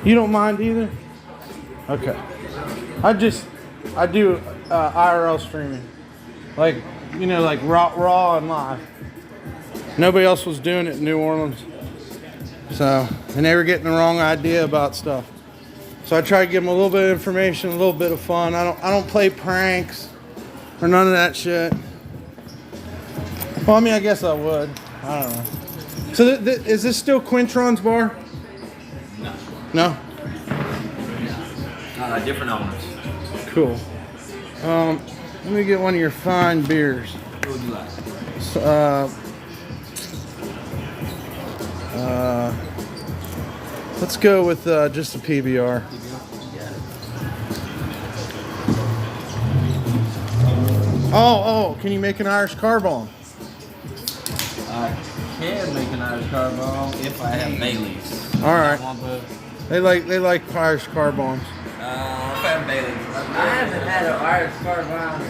You don't mind either? Okay. I do IRL streaming. Like, you know, like raw and live. Nobody else was doing it in New Orleans. So, and they were getting the wrong idea about stuff. So I try to give them a little bit of information, a little bit of fun. I don't play pranks or none of that shit. Well, I mean, I guess I would. I don't know. So is this still Quintron's bar? No. Different owners. Cool. Let me get one of your fine beers. What would you like? So, let's go with just a PBR. Oh, can you make an Irish car bomb? I can make an Irish car bomb if I have Bailey's. All right. They like Irish car bombs. If I have Bailey's. I haven't had an Irish car bomb.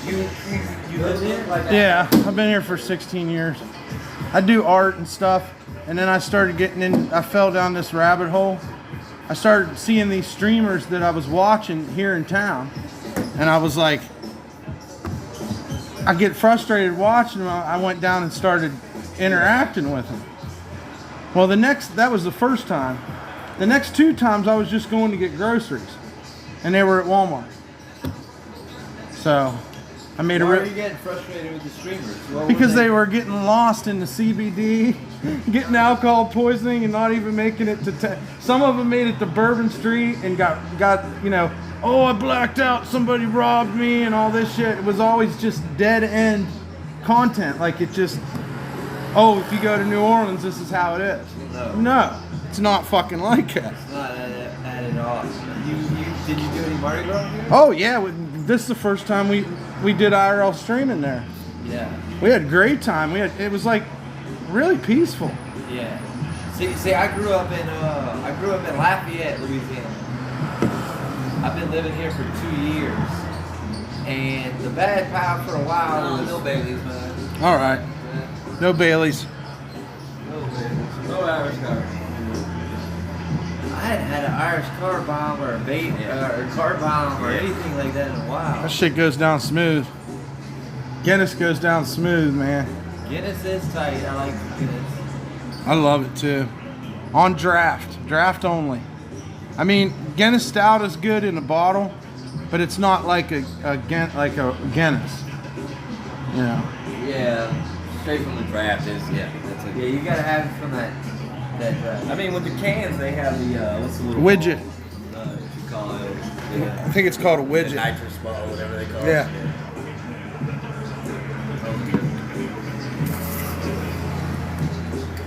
You live here? Yeah, I've been here for 16 years. I do art and stuff, and then I started getting in. I fell down this rabbit hole. I started seeing these streamers that I was watching here in town, and I was like, I get frustrated watching them. I went down and started interacting with them. Well, that was the first time. The next 2 times I was just going to get groceries, and they were at Walmart. So I made Why are you getting frustrated with the streamers? because they were getting lost in the CBD, getting alcohol poisoning, and not even making it to. Some of them made it to Bourbon Street and got oh, I blacked out, somebody robbed me, and all this shit. It was always just dead end content. Like it just, oh, if you go to New Orleans, this is how it is. No, it's not fucking like that. It's not that at all. Did you do any Mardi Gras here? Oh yeah, this is the first time we did IRL streaming there. Yeah. We had a great time. It was like really peaceful. Yeah. See, I grew up in Lafayette, Louisiana. I've been living here for 2 years, and the bad part for a while was No Bailey's, man. All right, no Baileys. no Irish car. I hadn't had an Irish car bomb or a car bomb or anything like that in a while. That shit goes down smooth. Guinness goes down smooth, man. Guinness is tight. I like Guinness. I love it too. On draft only. I mean, Guinness Stout is good in a bottle, but it's not like a Guinness. You know. Yeah, straight from the draft is that's Yeah, you gotta have it from that draft. I mean, with the cans, they have the what's the little Widget. ball? What you call it? I think it's called a The widget. nitrous ball, whatever they call Yeah. it.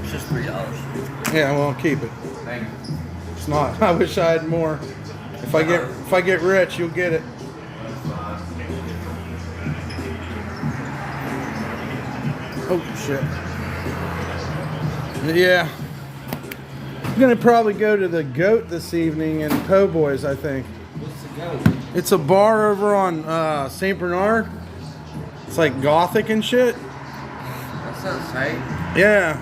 It's just $3. Yeah, well, keep it. Thank you. It's not. I wish I had more. If I get rich, you'll get it. Oh shit. Yeah. I'm gonna probably go to the Goat this evening in Po' Boys, I think. What's the go? It's a bar over on St. Bernard. It's like gothic and shit. That sounds tight. Yeah.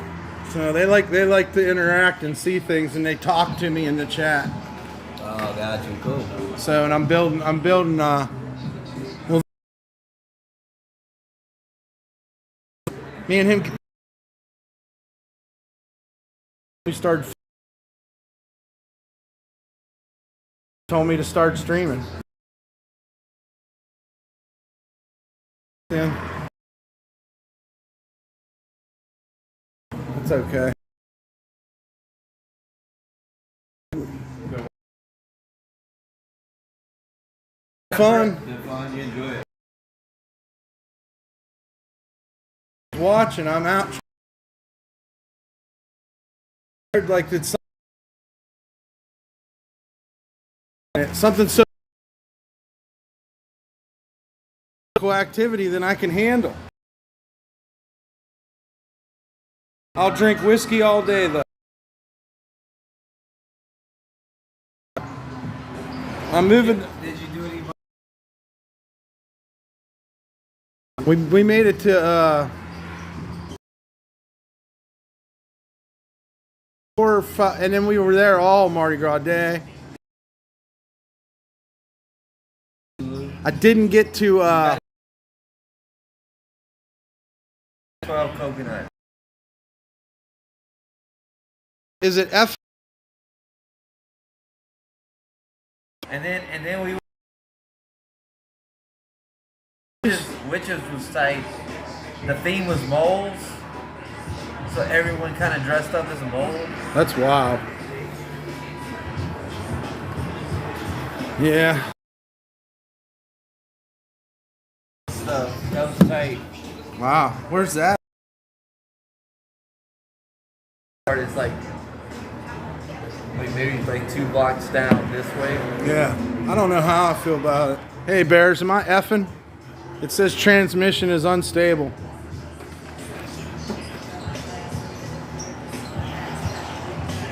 So they like to interact and see things, and they talk to me in the chat. Oh, got you. Cool. So, and I'm building me and him we started told me to start streaming. Yeah. It's okay. Fun. Good fun. You enjoy it. Watching, I'm out. Like it's something so activity than I can handle. I'll drink whiskey all day though. I'm moving. Did you do any? We made it to 4 or 5, and then we were there all Mardi Gras day. I didn't get to 12 coconut. is it F? And then we witches was tight. The theme was moles. So everyone kind of dressed up as a mole. That's wild. Yeah. Stuff. That was tight. Wow. Where's that? It's like maybe like 2 blocks down this way. Yeah. I don't know how I feel about it. Hey Bears, am I effing? It says transmission is unstable.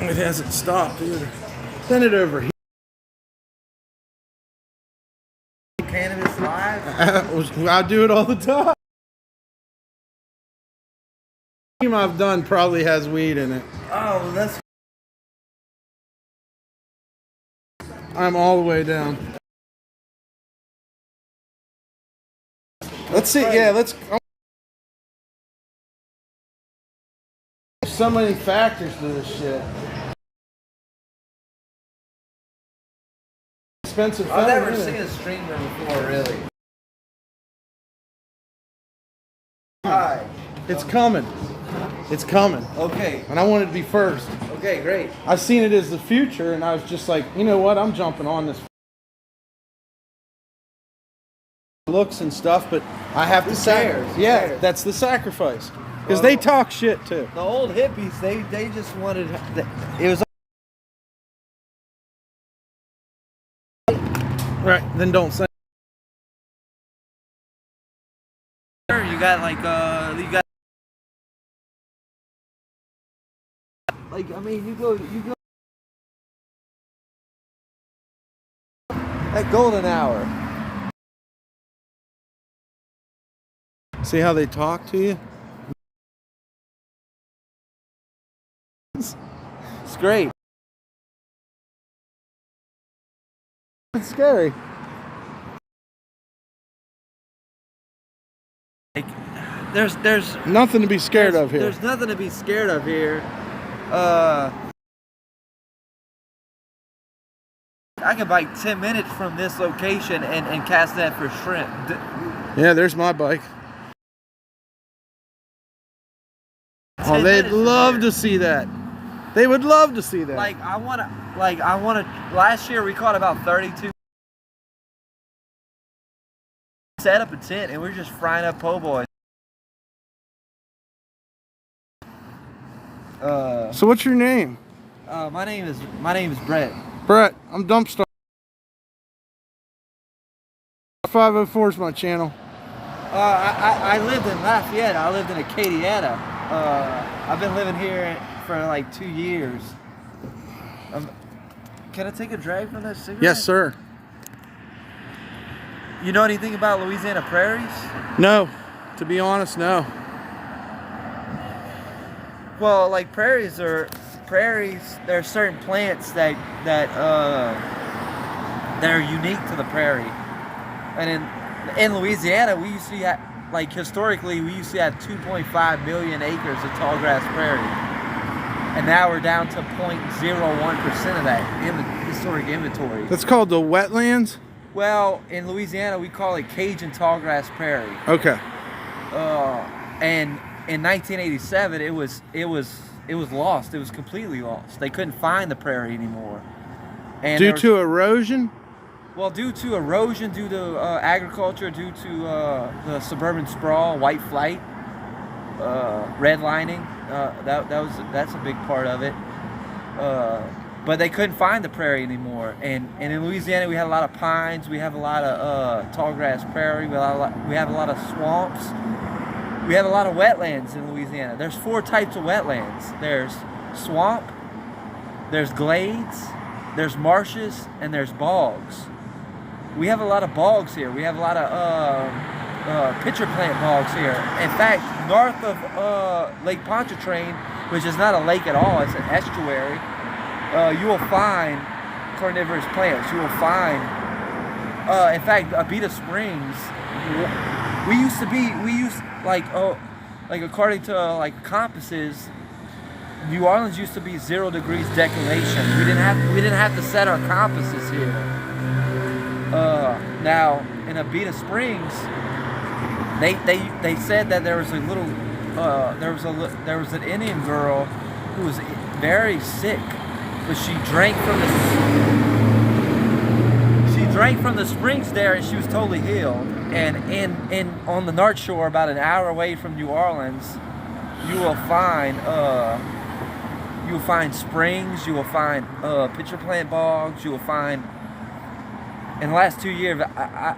It hasn't stopped either. Send it over here. Cannabis live. I do it all the time. I've done probably has weed in it. Oh, that's. I'm all the way down. Let's see. Yeah, let's. So many factors to this shit. Expensive. I've never really. seen a streamer before, really. Hi. It's coming. It's coming. Okay. And I wanted to be first. Okay, great. I've seen it as the future, and I was just like, you know what? I'm jumping on this. Looks and stuff, but I have to cares? Who Yeah, cares? that's the sacrifice. Because they talk shit too. The old hippies, they just wanted. It was. Right. Then don't say. You got like you got. Like I mean, you go. At golden hour. See how they talk to you? It's great. It's scary. Like, there's Nothing to be scared of here. There's nothing to be scared of here. I can bike 10 minutes from this location and cast that for shrimp. Yeah, there's my bike. 10 Oh, they'd minutes from love here. to see that. They would love to see that. I wanna. Last year we caught about 32. Set up a tent and we're just frying up po' boys. So what's your name? My name is Brett. Brett. I'm Dumpstar. 504 is my channel. I lived in Lafayette. I lived in Acadiana. I've been living here for like 2 years. Can I take a drag from that cigarette? Yes, sir. You know anything about Louisiana prairies? No. To be honest, no. Well, like prairies, there are certain plants that are unique to the prairie. And in Louisiana, we used to have, like historically, we used to have 2.5 million acres of tall grass prairie. And now we're down to 0.01% of that historic inventory. That's called the wetlands? Well, in Louisiana, we call it Cajun tallgrass prairie. Okay. And in 1987, it was lost. It was completely lost. They couldn't find the prairie anymore. And Due to erosion? Well, due to erosion, due to agriculture, due to the suburban sprawl, white flight, redlining. That's a big part of it. But they couldn't find the prairie anymore. And in Louisiana, we had a lot of pines. We have a lot of tall grass prairie. We have a lot of swamps. We have a lot of wetlands in Louisiana. There's 4 types of wetlands. There's swamp, there's glades, there's marshes, and there's bogs. We have a lot of bogs here. We have a lot of pitcher plant bogs here. In fact, north of Lake Pontchartrain, which is not a lake at all, it's an estuary, you will find carnivorous plants. You will find, in fact, Abita Springs, like according to like compasses, New Orleans used to be 0 degrees declination. We didn't have to set our compasses here. Now in Abita Springs, they said that there was a little there was an Indian girl who was very sick, but she drank from the springs there, and she was totally healed. And on the North Shore, about an hour away from New Orleans, you will find springs, you will find pitcher plant bogs, you will find. In the last 2 years,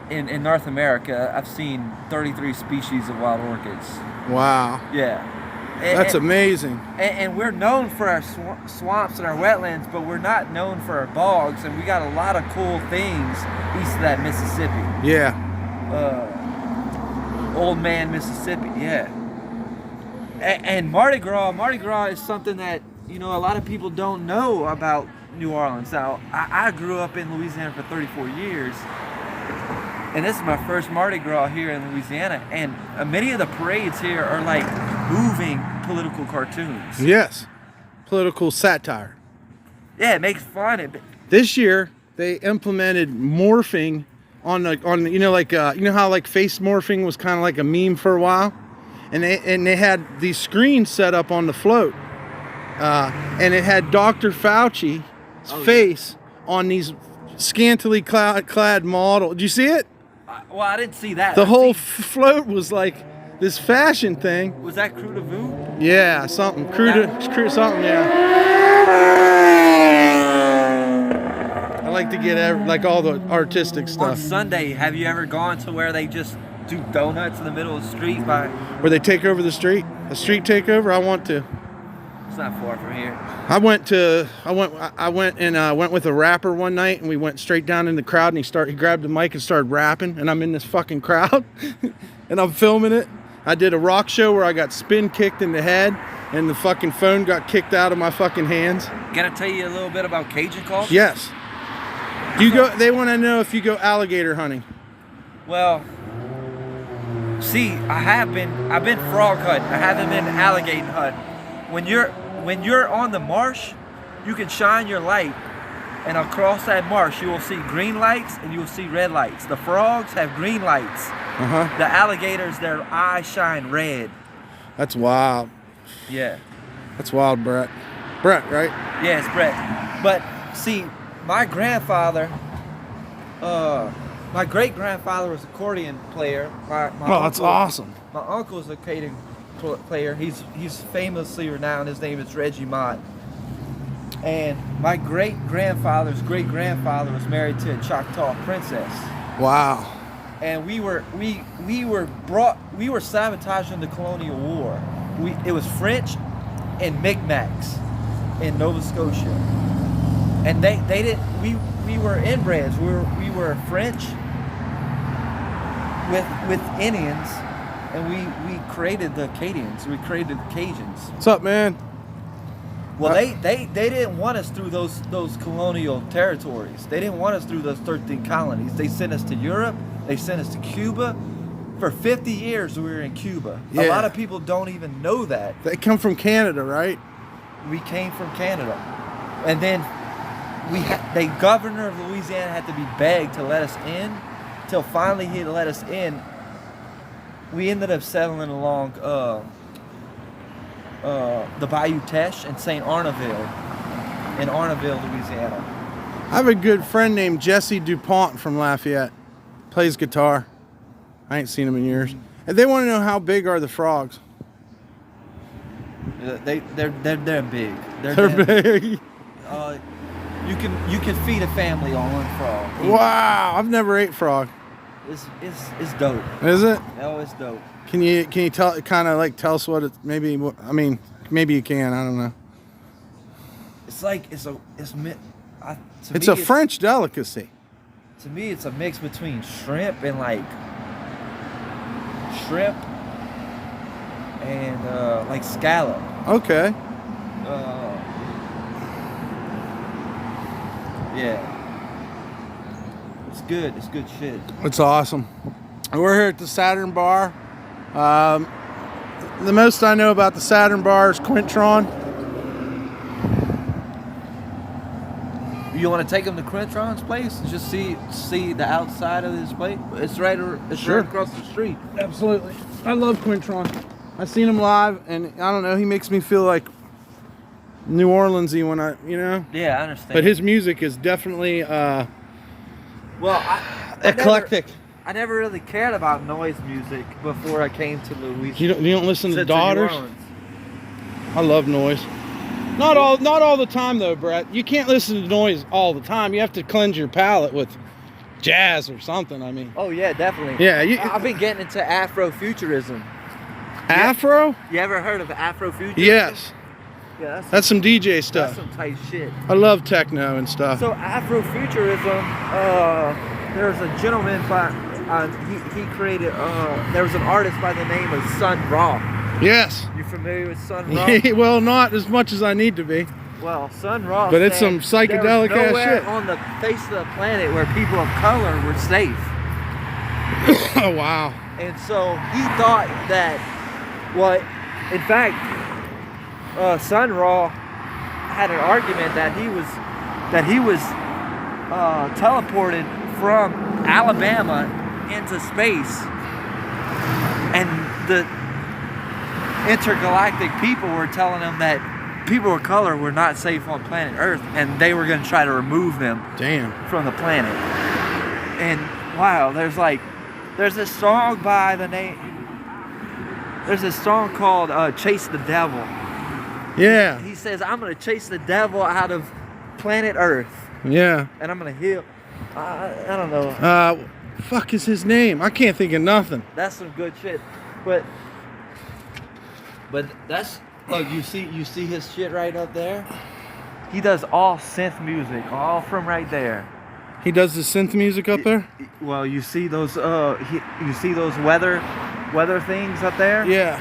in North America, I've seen 33 species of wild orchids. Wow. Yeah. That's amazing. And we're known for our swamps and our wetlands, but we're not known for our bogs, and we got a lot of cool things east of that Mississippi. Yeah. Old Man, Mississippi, yeah. And Mardi Gras is something that, a lot of people don't know about New Orleans. Now, I grew up in Louisiana for 34 years, and this is my first Mardi Gras here in Louisiana, and many of the parades here are like moving political cartoons. Yes. Political satire. Yeah, it makes fun of it. This year, they implemented morphing on how like face morphing was kind of like a meme for a while, and they had these screens set up on the float, and it had Dr. Fauci's face on these scantily clad model. Did you see it? Well, I didn't see that. The whole float was like this fashion thing. Was that Crew de Vue? Yeah, something. Crew something, yeah. I like to get all the artistic stuff. On Sunday, have you ever gone to where they just do donuts in the middle of the street where they take over the street? A street takeover? I want to. It's not far from here. I went with a rapper one night, and we went straight down in the crowd, and he grabbed the mic and started rapping, and I'm in this fucking crowd and I'm filming it. I did a rock show where I got spin kicked in the head, and the fucking phone got kicked out of my fucking hands. Can I tell you a little bit about Cajun culture? Yes. They want to know if you go alligator hunting. Well, see, I've been frog hunting. I haven't been alligator hunting. When you're on the marsh, you can shine your light, and across that marsh you will see green lights and you will see red lights. The frogs have green lights. The alligators, their eyes shine red. That's wild. Yeah. That's wild, Brett. Brett, right? Yeah, it's Brett. But see, my grandfather, my great grandfather was an accordion player. That's awesome. My uncle is a accordion player. He's famously renowned. His name is Reggie Mott. And my great grandfather's great grandfather was married to a Choctaw princess. Wow. And we were sabotaged in the colonial war. It was French and Mi'kmaqs in Nova Scotia. And they didn't. We were inbreds. We were French with Indians, and we created the Acadians. We created the Cajuns. What's up, man? Well, they didn't want us through those colonial territories. They didn't want us through those 13 colonies. They sent us to Europe. They sent us to Cuba. For 50 years, we were in Cuba. Yeah. A lot of people don't even know that. They come from Canada, right? We came from Canada, and then the governor of Louisiana had to be begged to let us in, till finally he let us in. We ended up settling along the Bayou Teche and St. Arnaville in Arnaville, Louisiana. I have a good friend named Jesse DuPont from Lafayette. Plays guitar. I ain't seen him in years. And they want to know, how big are the frogs? They're big. They're big. You can feed a family on one frog. Wow, I've never ate frog. It's dope. Is it? Oh, it's dope. Can you tell us what it maybe you can, I don't know. It's like it's a French delicacy. To me, it's a mix between shrimp and like scallop. Okay. Yeah. It's good. It's good shit. It's awesome. We're here at the Saturn Bar. The most I know about the Saturn Bar is Quintron. You want to take him to Quintron's place? Just see the outside of his place. It's right. Sure. Right across the street. Absolutely. I love Quintron. I've seen him live, and I don't know, he makes me feel like New Orleans-y when I, you know? Yeah, I understand. But his music is definitely well, eclectic. I never really cared about noise music before I came to Louisiana. You don't listen to New Daughters? Orleans. I love noise. Not all the time though, Brett. You can't listen to noise all the time. You have to cleanse your palate with jazz or something. I mean, Oh yeah, definitely. yeah. I've been getting into Afrofuturism. Afro? You ever heard of Afrofuturism? Yes. Yeah, That's some DJ that's stuff. some tight shit. I love techno and stuff. So Afrofuturism, there's a gentleman he created. There was an artist by the name of Sun Ra. Yes. You familiar with Sun Ra? Well, not as much as I need to be. Well, Sun Ra. But it's said some psychedelic there was ass nowhere shit. on the face of the planet where people of color were safe. Oh, wow. And so he thought that, well, in fact, Sun Ra had an argument that he was teleported from Alabama into space, and the intergalactic people were telling him that people of color were not safe on planet Earth, and they were going to try to remove them Damn. from the planet. And wow, there's this song by the name. There's this song called "Chase the Devil." Yeah. He says, "I'm gonna chase the devil out of planet Earth, Yeah. and I'm gonna heal." I don't know. Fuck is his name? I can't think of nothing. That's some good shit. But that's look. You see his shit right up there. He does all synth music, all from right there. He does the synth music up there? Well, you see those you see those weather things up there? Yeah.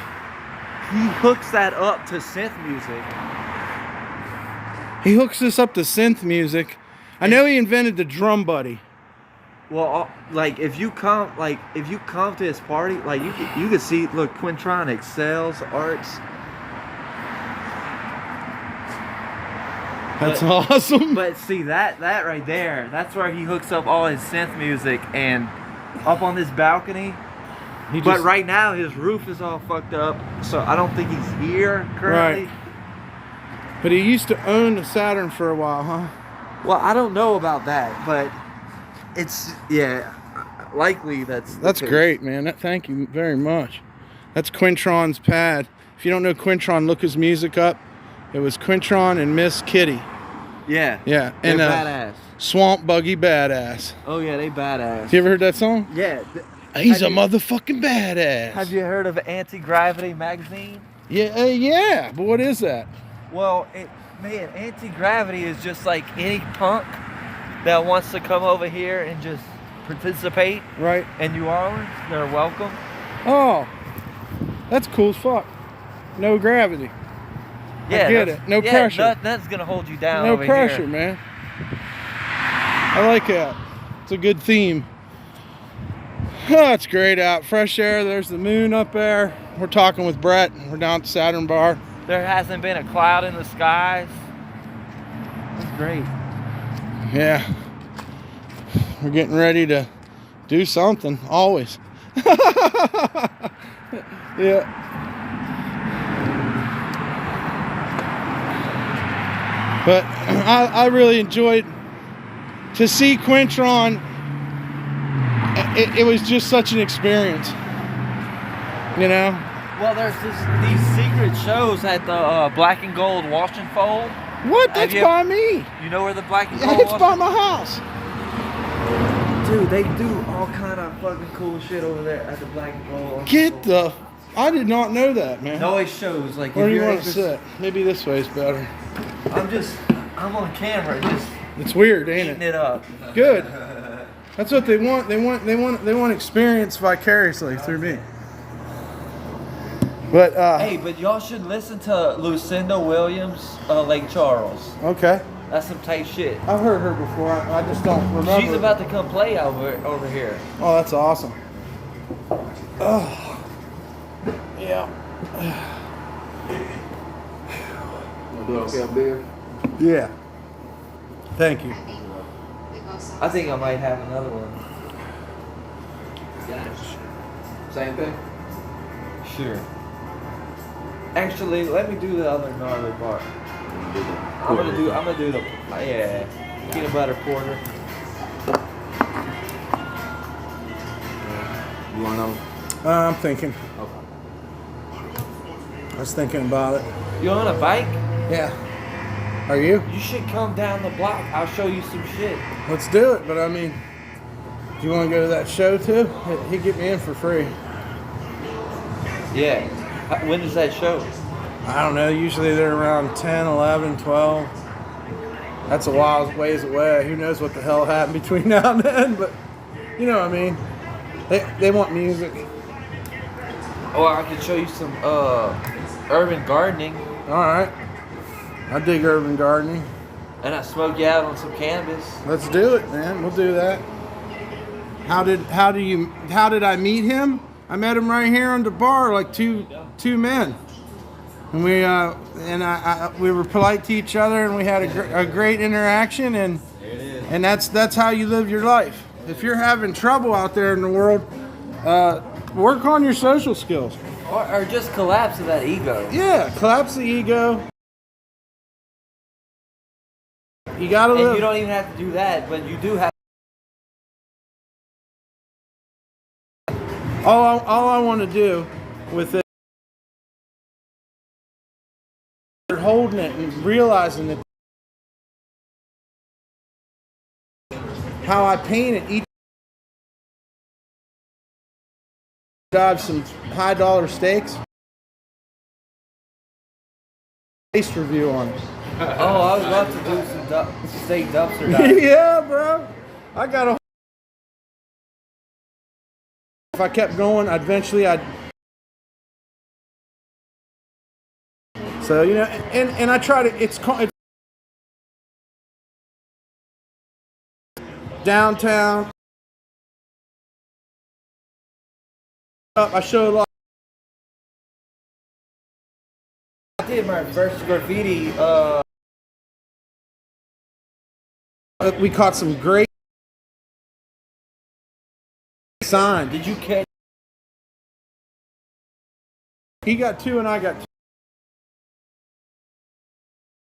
He hooks that up to synth music. He hooks this up to synth music. I know he invented the drum buddy. Well, like if you come to his party, like you can see, look, Quintronics, Sales, Arts. That's awesome. But see that right there, that's where he hooks up all his synth music, and up on this balcony. But right now his roof is all fucked up, so I don't think he's here currently. Right. But he used to own the Saturn for a while, huh? Well, I don't know about that, but it's likely that's the case. Great, man. Thank you very much. That's Quintron's pad. If you don't know Quintron, look his music up. It was Quintron and Miss Kitty. Yeah. Yeah, They're and badass. Swamp Buggy Badass. Oh yeah, they badass. You ever heard that song? Yeah. He's a Have you- motherfucking badass. Have you heard of Anti-Gravity magazine? Yeah, yeah. But what is that? Well, man, Anti-Gravity is just like any punk that wants to come over here and just participate Right. in New Orleans. They're welcome. Oh, that's cool as fuck. No gravity. Yeah, get it. No pressure. Nothing's gonna hold you down. No over pressure, here. man. I like that. It's a good theme. Oh, it's great out. Fresh air. There's the moon up there. We're talking with Brett. We're down at the Saturn Bar. There hasn't been a cloud in the skies. It's great. Yeah. We're getting ready to do something, always. Yeah. But I really enjoyed to see Quintron. It was just such an experience, you know. Well, there's these secret shows at the Black and Gold Wash and Fold. What? That's you- by me. You know where the Black and Yeah, Gold it's Wash by and- my house. Dude, they do all kind of fucking cool shit over there at the Black and Gold. Wash and Get Fold. the. I did not know that, man. Noise shows like. Where if do you you're want to interested- sit? Maybe this way is better. I'm on camera, just It's weird, ain't eating it? it up. Good. That's what they want. They want experience vicariously through me. But Hey, but y'all should listen to Lucinda Williams, Lake Charles. okay. That's some tight shit. I've heard her before. I just don't remember. She's about to come play over here. Oh, that's awesome. Oh, yeah. Okay, beer. Yeah. Thank you. I think I might have another one. Same thing. Sure. Actually, let me do the other gnarly part. I'm gonna do the peanut butter porter. You want to know? I'm thinking. Okay. I was thinking about it. You on a bike? Yeah. Are you? You should come down the block. I'll show you some shit. Let's do it. But I mean, do you want to go to that show too? He'd get me in for free. Yeah. When does that show? I don't know. Usually they're around 10, 11, 12. That's a while ways away. Who knows what the hell happened between now and then? But you know what I mean. They want music. Or I could show you some urban gardening. All right. I dig urban gardening. And I smoke you out on some cannabis. Let's do it, man. We'll do that. How did I meet him? I met him right here on the bar, like two men, and we were polite to each other, and we had a great interaction, and that's how you live your life. If you're having trouble out there in the world, work on your social skills. Or just collapse of that ego. Yeah, collapse the ego. You gotta live. And you don't even have to do that, but you do have. All I want to do with it, holding it and realizing that how I paint it, each dive some high dollar steaks. Taste review on it. Oh, I was about to do some steak dumpster dive. Yeah, bro. I got a. If I kept going, eventually I'd. So you know, and I try to. It's downtown. I show a lot. I did my first graffiti. We caught some great signs. Did you catch? He got 2 and I got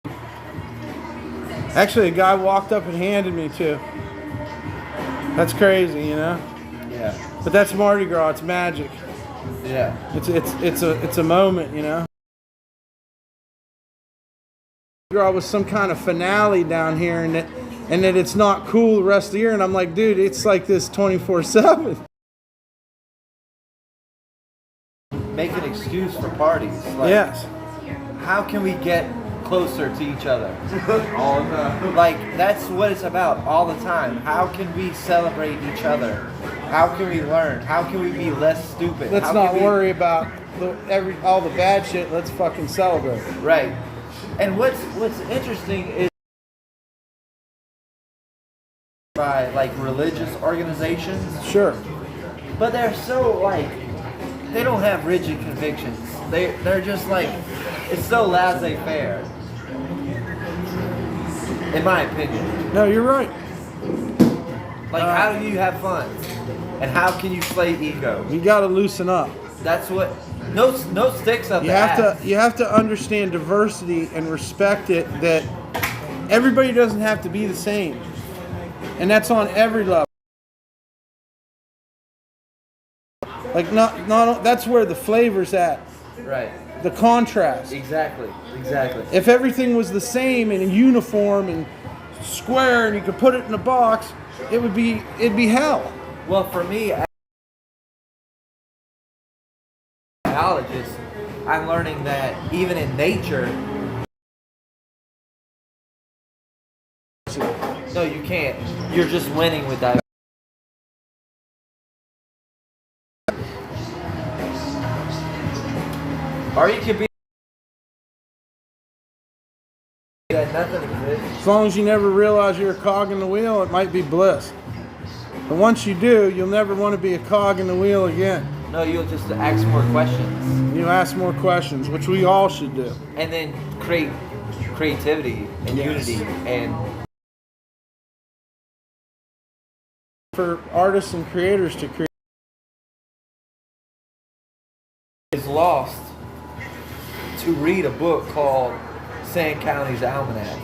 2. Actually, a guy walked up and handed me 2. That's crazy, you know. Yeah. But that's Mardi Gras. It's magic. Yeah. It's a moment, you know. Mardi Gras was some kind of finale down here, and that it's not cool the rest of the year. And I'm like, dude, it's like this 24/7. Make an excuse for parties. Like, Yes. How can we get closer to each other? All the time. Like, that's what it's about all the time. How can we celebrate each other? How can we learn? How can we be less stupid? Let's How not can we- worry about all the bad shit. Let's fucking celebrate. Right. And what's interesting is by like religious organizations, Sure. but they're so like they don't have rigid convictions. They're just like it's so laissez-faire. In my opinion. No, you're right. Like how do you have fun? And how can you slay ego? You got to loosen up. That's what no sticks up You the ass. have to understand diversity and respect it. That everybody doesn't have to be the same, and that's on every level. Like not that's where the flavor's at. Right. The contrast. Exactly. If everything was the same and uniform and square, and you could put it in a box, it'd be hell. Well, for me, as a biologist, I'm learning that even in nature, no, you can't. You're just winning with that. Or you could be Yeah, nothing exists. As long as you never realize you're a cog in the wheel, it might be bliss. But once you do, you'll never want to be a cog in the wheel again. No, you'll just ask more questions. You ask more questions, which we all should do. And then create creativity and Yes. unity and For artists and creators to create. is lost to read a book called Sand County's Almanac.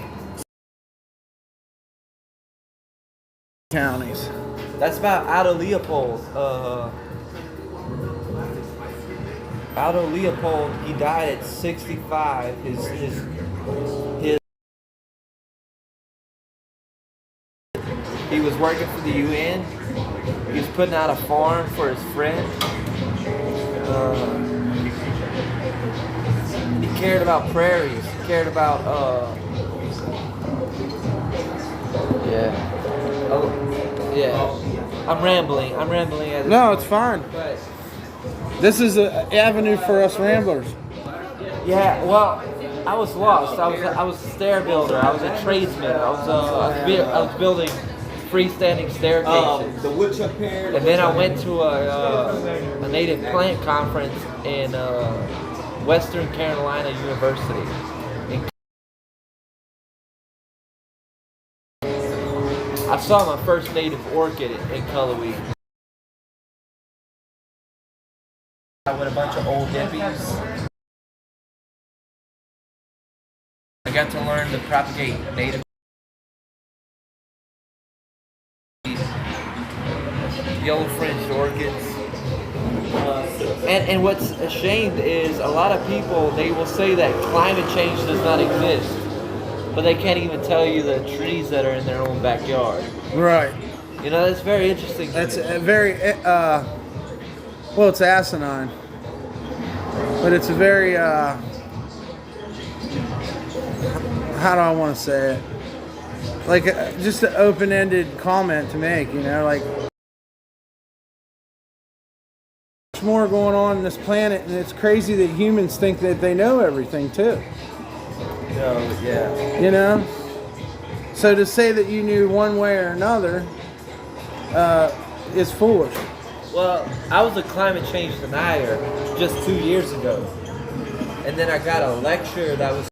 Counties. That's about Aldo Leopold. Aldo Leopold, he died at 65. His he was working for the UN. He was putting out a farm for his friend. He cared about prairies. He cared about I'm rambling at this No, point. it's fine. But This is an avenue for us ramblers. yeah, well, I was lost. I was a stair builder. I was a tradesman. I was building freestanding staircases. The woodchuck pair. And then I went to a native plant conference in Western Carolina University. I saw my first native orchid in Cullowhee. With a bunch of old hippies. I got to learn to propagate native yellow fringed orchids. And what's ashamed is a lot of people, they will say that climate change does not exist, but they can't even tell you the trees that are in their own backyard. Right. You know, that's very interesting. That's a very, well, it's asinine. But it's a very, how do I want to say it? Like, just an open-ended comment to make, you know, like, much more going on in this planet, and it's crazy that humans think that they know everything, too. No, yeah. You know? So to say that you knew one way or another is foolish. Well, I was a climate change denier just 2 years ago. And then I got a lecture that was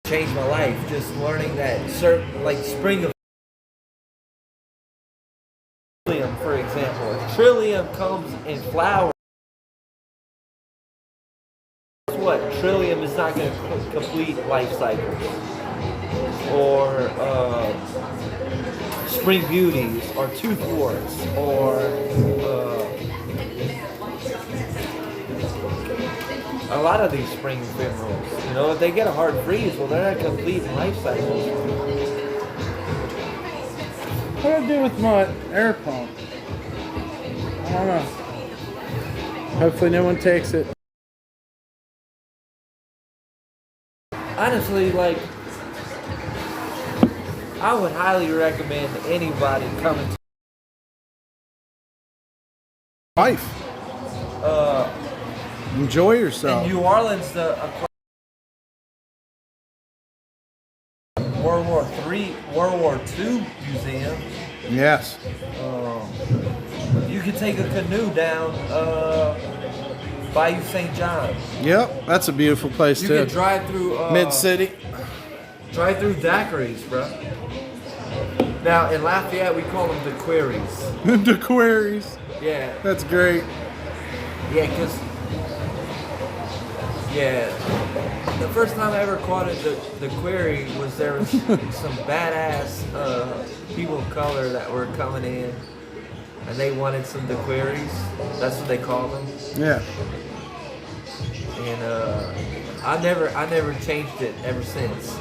changed my life. Just learning that certain, like spring of trillium, for example. If trillium comes in flowers, guess what? Trillium is not going to complete life cycles. Or spring beauties, or toothworts, or a lot of these spring ephemerals. You know, if they get a hard freeze, well, they're not completing life cycles. What do I do with my air pump? I don't know. Hopefully no one takes it. Honestly, like, I would highly recommend anybody coming to Life. Enjoy yourself. in New Orleans, the World War III, World War II museum. Yes. You could take a canoe down Bayou St. John. Yep, that's a beautiful place You too. could drive through Mid-city. Drive through daiquiris, bro. Now in Lafayette, we call them the queries. The queries. Yeah, That's great. yeah, cause the first time I ever caught it, the query was there was some badass people of color that were coming in, and they wanted some queries. That's what they called them. Yeah. And I never changed it ever since.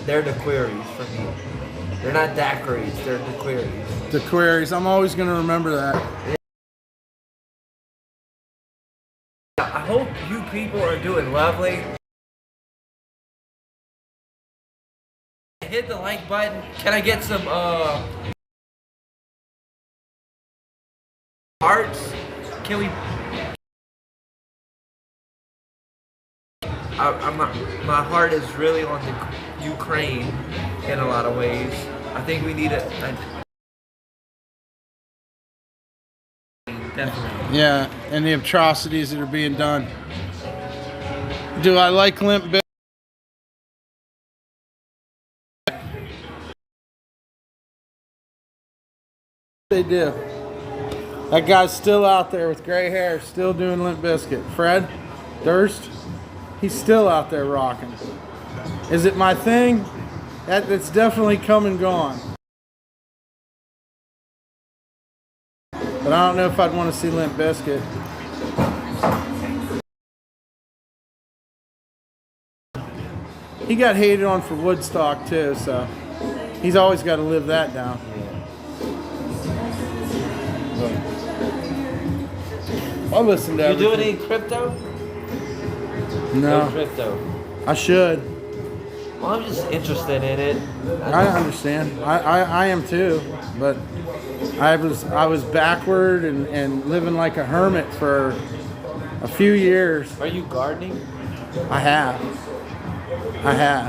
They're the queries for me. They're not daiquiris. They're the queries. The queries. I'm always going to remember that. I hope you people are doing lovely. Hit the like button. Can I get some hearts? Can we my heart is really on the Ukraine in a lot of ways. I think we need a definitely. Yeah, and the atrocities that are being done. Do I like Limp Bizkit? They do. That guy's still out there with gray hair, still doing Limp Bizkit. Fred Durst, he's still out there rocking. Is it my thing? That's definitely come and gone. But I don't know if I'd want to see Limp Bizkit. He got hated on for Woodstock too, so he's always got to live that down. I listen to You everything. doing any crypto? No, crypto. I should. Well, I'm just interested in it. I understand. I am too, but I was backward and living like a hermit for a few years. Are you gardening? I have.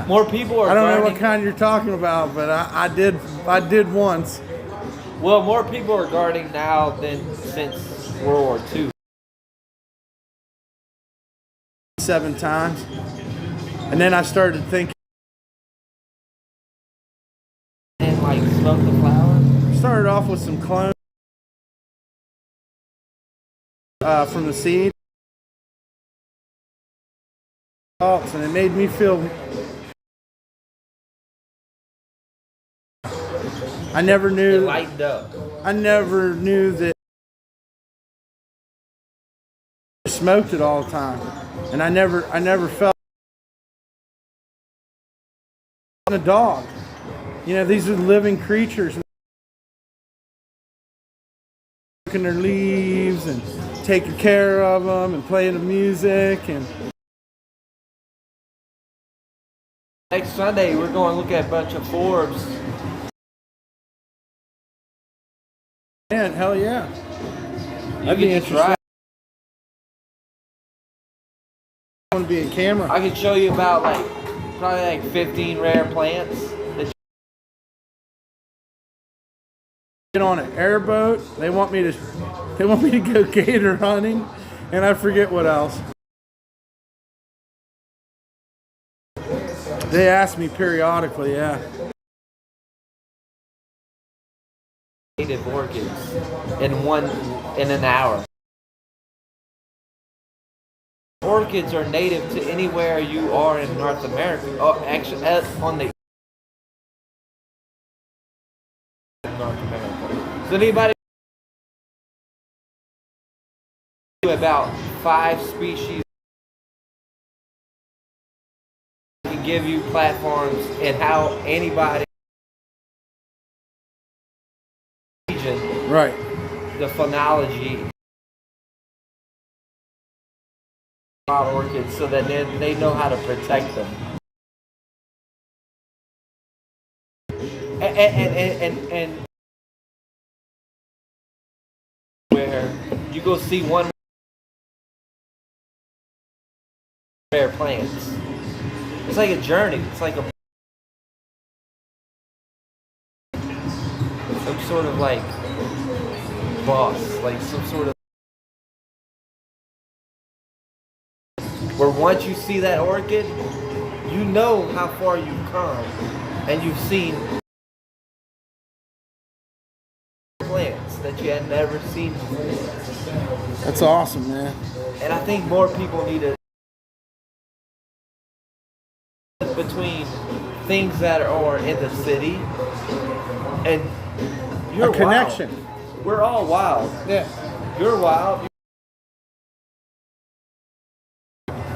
More people are I don't know gardening. what kind you're talking about, but I did once. Well, more people are gardening now than since World War II. 7 times, and then I started thinking. And like smoke the flower. Started off with some clones from the seed, and it made me feel. I never It knew. lightened up. I never knew that I smoked it all the time, and I never felt a dog. You know, these are living creatures. Taking their leaves and taking care of them and playing the music and. Next Sunday, we're going to look at a bunch of Forbes. Man, hell yeah. You That'd be get to interesting. try. I want to be a camera. I can show you about probably like 15 rare plants. That Get on an airboat. They want me to go gator hunting, and I forget what else. They ask me periodically, yeah. native orchids in an hour. Orchids are native to anywhere you are in North America. Oh, actually, on the North America. So anybody about 5 species can give you platforms and how anybody region, Right. the phonology about orchids so that they know how to protect them. And where you go see one rare plants. It's like a journey. It's like some sort of like boss, like some sort of where once you see that orchid, you know how far you've come and you've seen plants that you had never seen before. That's awesome, man. And I think more people need to between things that are in the city and you're A connection. Wild. We're all wild. Yeah. You're wild.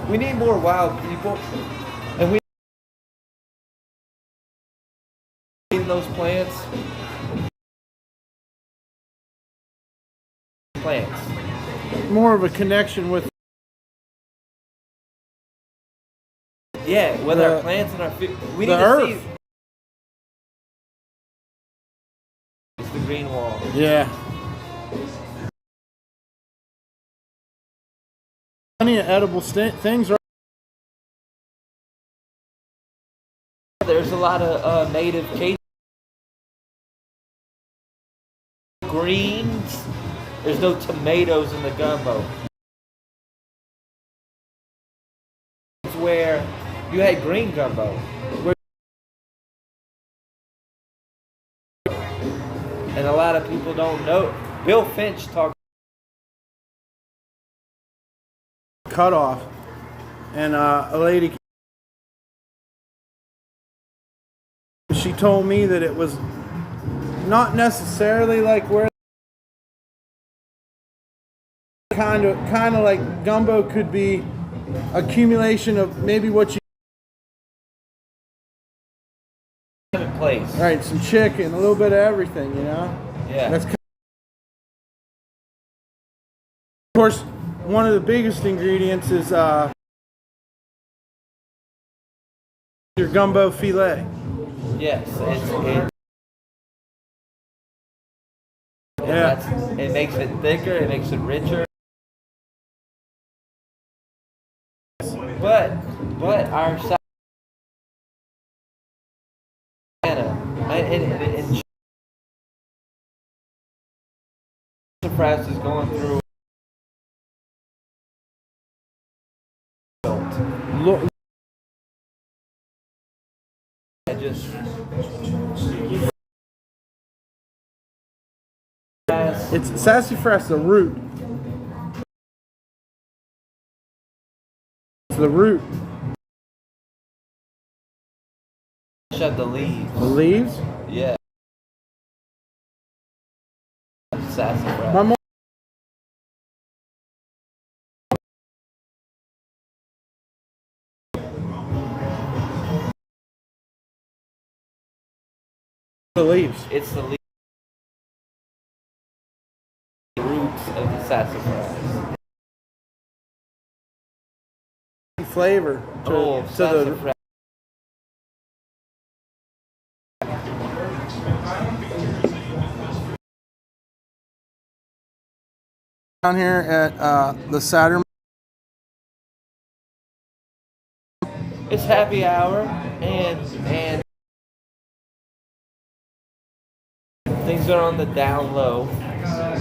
We need more wild people, and we need those plants. More of a connection with. Yeah, with The- our plants and our food. We the need to earth. see. It's the green wall. Yeah. Plenty of edible things right There's a lot of native Cajun greens. There's no tomatoes in the gumbo. It's where you had green gumbo. And a lot of people don't know. Bill Finch talked. Cut off, and a lady. She told me that it was not necessarily like where kind of like gumbo could be accumulation of maybe what you In place. right, some chicken, a little bit of everything, you know. Yeah. That's of course one of the biggest ingredients is your gumbo filet. Yes. Yeah. It makes it thicker. It makes it richer. But our and Sassafras is going through. Look, I just it's sassafras, the root. It's the root. shut the leaves. The leaves. Yeah. Sassafras. My mom. The leaves. It's the roots of the sassafras. Flavor to the sassafras. down here at the Saturn. It's happy hour and things are on the down low,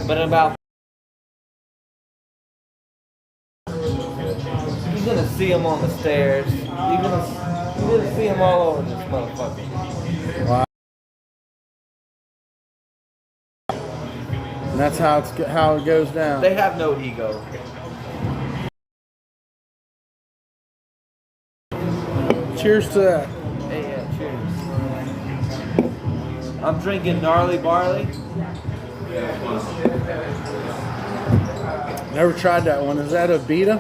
but in about you're gonna see them on the stairs. You're gonna see them all over this motherfucker. Wow. And that's how it goes down. They have no ego. Cheers to that. Hey, yeah, cheers. I'm drinking gnarly barley. Never tried that one. Is that a Beta?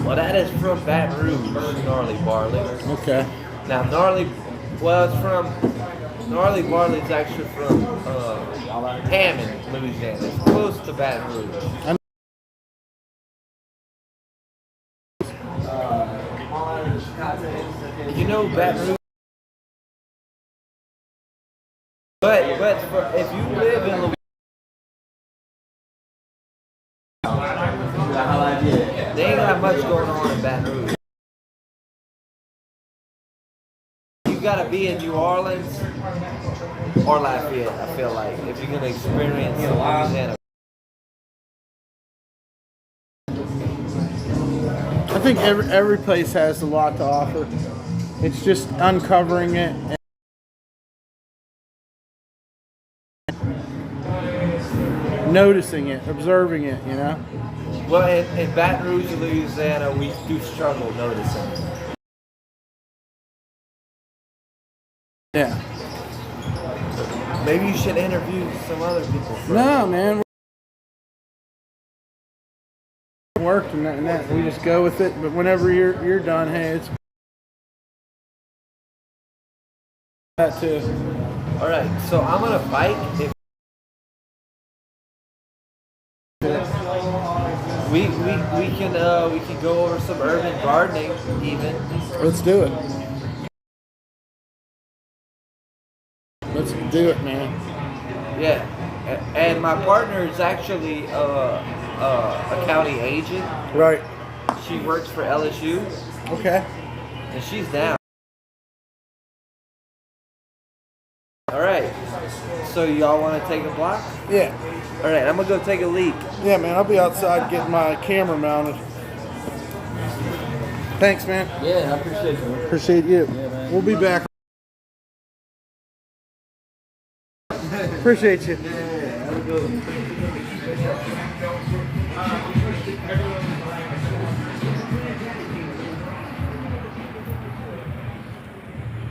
Well, that is from Baton Rouge, gnarly barley. Okay. Now, gnarly barley is actually from Hammond, Louisiana. It's close to Baton Rouge. You know Baton Rouge? But if you live in Louisiana, they ain't got much going on in Baton Rouge. You gotta be in New Orleans or Lafayette, I feel like, if you're gonna experience Louisiana. I think every place has a lot to offer. It's just uncovering it. And noticing it, observing it, you know? Well, in Baton Rouge, Louisiana, we do struggle noticing. Yeah. Maybe you should interview some other people first. No, man. Worked and that. We just go with it. But whenever you're done, hey, it's that too. All right, so I'm gonna bike. We can go over some urban gardening even. Let's do it. Let's do it, man. Yeah, and my partner is actually a county agent. Right. She works for LSU. Okay. And she's down. All right. So y'all want to take a block? Yeah. All right. I'm gonna go take a leak. Yeah, man. I'll be outside getting my camera mounted. Thanks, man. Yeah, I appreciate you. Appreciate you. Yeah, man. We'll be back. Appreciate you. Have a good one.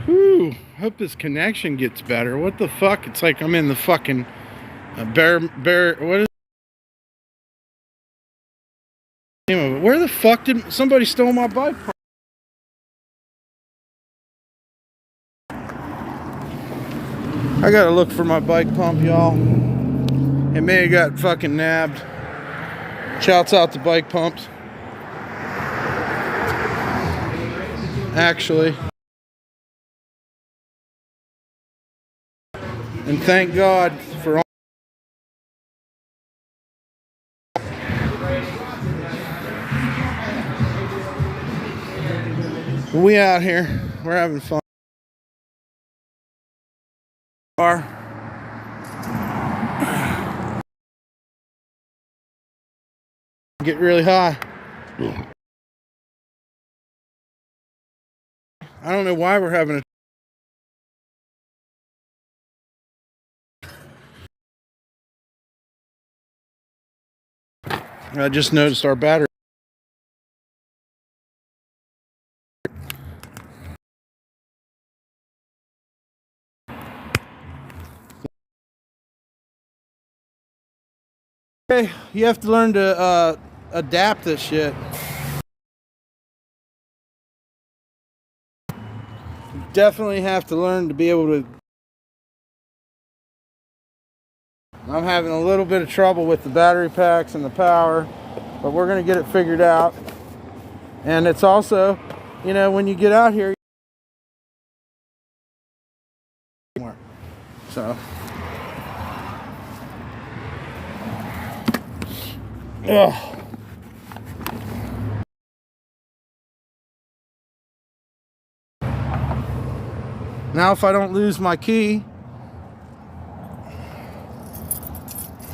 Whew. Hope this connection gets better. What the fuck? It's like I'm in the fucking bear. What is the name of it? Where the fuck did somebody stole my bike? I gotta look for my bike pump, y'all. It may have got fucking nabbed. Shouts out to bike pumps. Actually. And thank God for all. We out here. We're having fun. Get really high. I don't know why we're having a I just noticed our battery. Okay, you have to learn to adapt this shit. You definitely have to learn to be able to. I'm having a little bit of trouble with the battery packs and the power, but we're gonna get it figured out. And it's also, you know, when you get out here, so. Ugh. Now if I don't lose my key,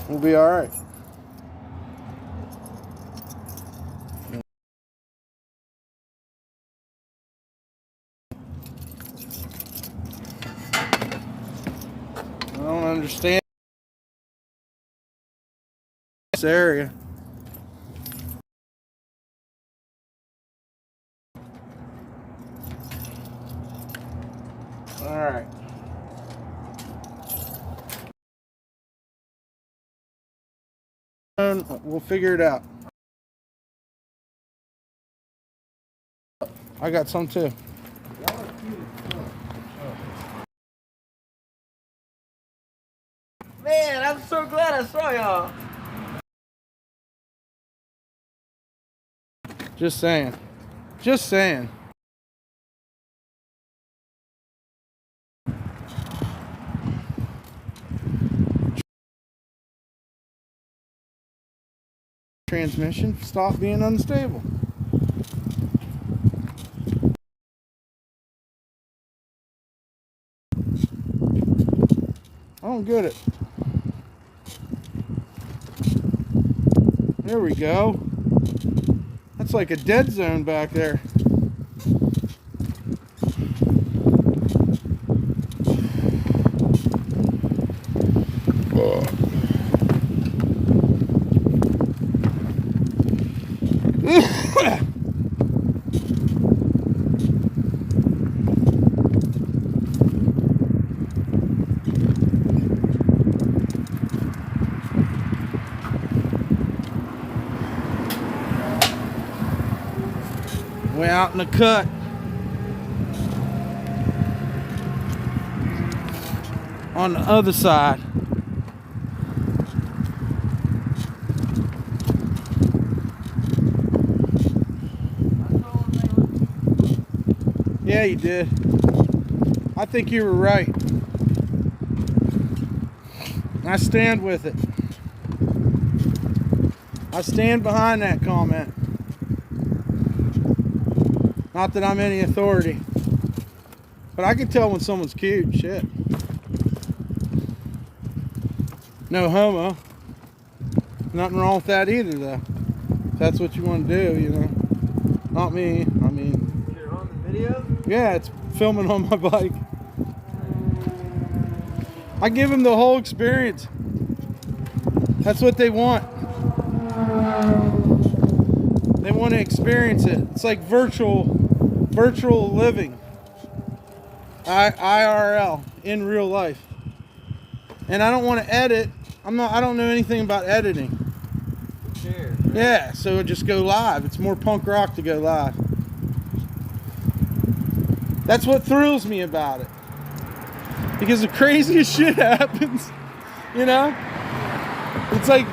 we'll be all right. I don't understand this area. All right. We'll figure it out. I got some too. Man, I'm so glad I saw y'all. Just saying. Just saying. Transmission, stop being unstable. I don't get it. There we go. That's like a dead zone back there. Way out in the cut. On the other side. Yeah, you did. I think you were right. I stand with it. I stand behind that comment. Not that I'm any authority. But I can tell when someone's cute. Shit. No homo. Nothing wrong with that either, though. If that's what you want to do, you know. Not me. I mean. You're on the video? Yeah, it's filming on my bike. I give them the whole experience. That's what they want. They want to experience it. It's like virtual living. IRL, in real life. And I don't want to edit. I don't know anything about editing. Sure. Yeah, so just go live. It's more punk rock to go live. That's what thrills me about it. Because the craziest shit happens, you know? It's like,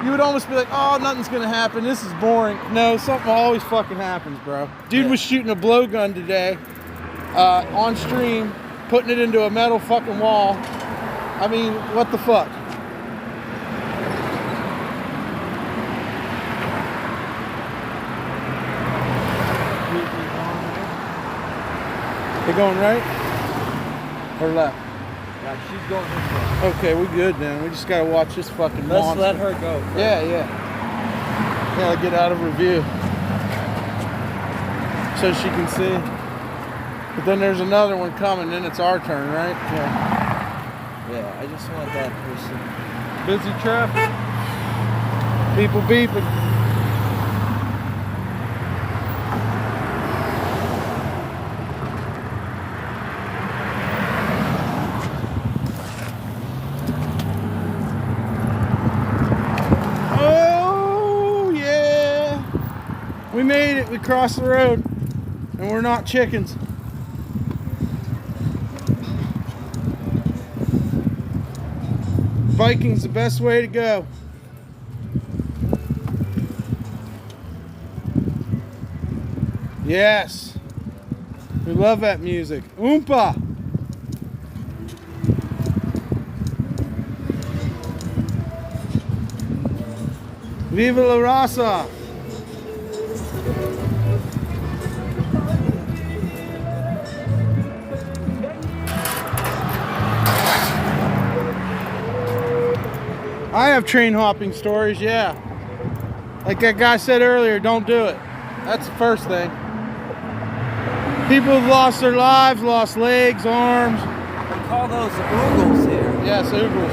you would almost be like, oh, nothing's gonna happen, this is boring. No, something always fucking happens, bro. Dude was shooting a blowgun today, on stream, putting it into a metal fucking wall. I mean, what the fuck? They going right? Or left? Yeah, she's going this way. Okay, we good then. We just gotta watch this fucking Let's monster. let her go. First. Yeah. Gotta get out of her view. So she can see. But then there's another one coming, then it's our turn, right? Yeah. Yeah, I just want that person. Busy traffic. People beeping. Oh, yeah. We made it. We crossed the road. And we're not chickens. Biking's the best way to go. Yes. We love that music. Oompa. Viva la raza. I have train hopping stories, yeah. Like that guy said earlier, don't do it. That's the first thing. People have lost their lives, lost legs, arms. They call those oogles here. Yes, oogles.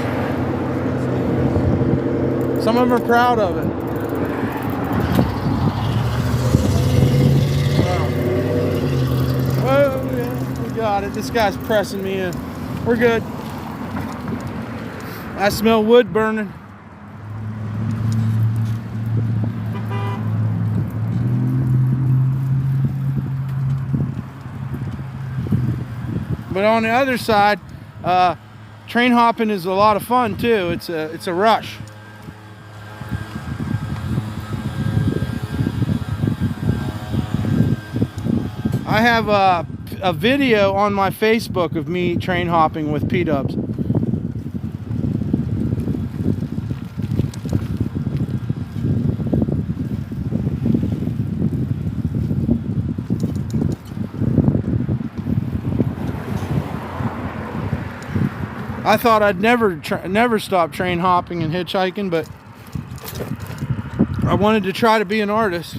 Some of them are proud of it. Wow. Oh, yeah, we got it. This guy's pressing me in. We're good. I smell wood burning. But on the other side, train hopping is a lot of fun too. It's a rush. I have a video on my Facebook of me train hopping with P-dubs. I thought I'd never stop train hopping and hitchhiking, but I wanted to try to be an artist.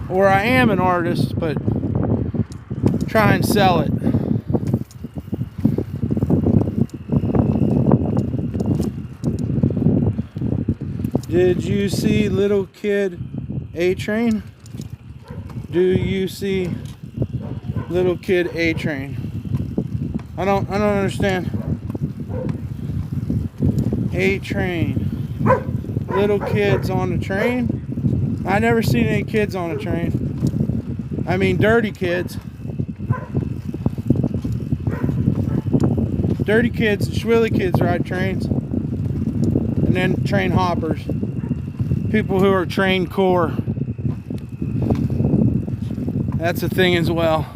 Or I am an artist, but try and sell it. Did you see Little Kid A-Train? Do you see Little Kid A-Train? I don't understand. A-Train. Little kids on the train? I never seen any kids on a train. I mean dirty kids. Dirty kids, schwilly kids ride trains. And then train hoppers. People who are train core. That's a thing as well.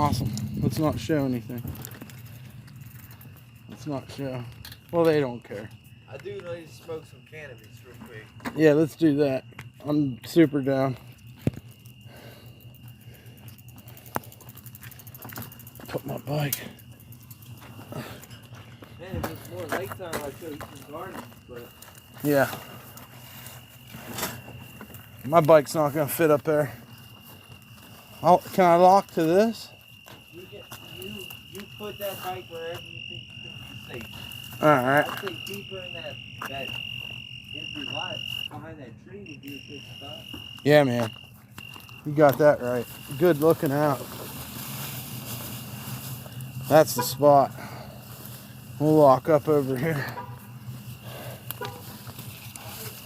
awesome. Let's not show anything. Let's not show. Well, they don't care. I do need to smoke some cannabis real quick. Yeah, let's do that. I'm super down. Put my bike. Man, if it's more lake time, I'd show you some gardens, but Yeah. My bike's not gonna fit up there. Can I lock to this? you put that bike wherever you think it's safe. Alright. I'd say deeper in that empty lot behind that tree would be a good spot. Yeah, man. You got that right. Good looking out. That's the spot. We'll walk up over here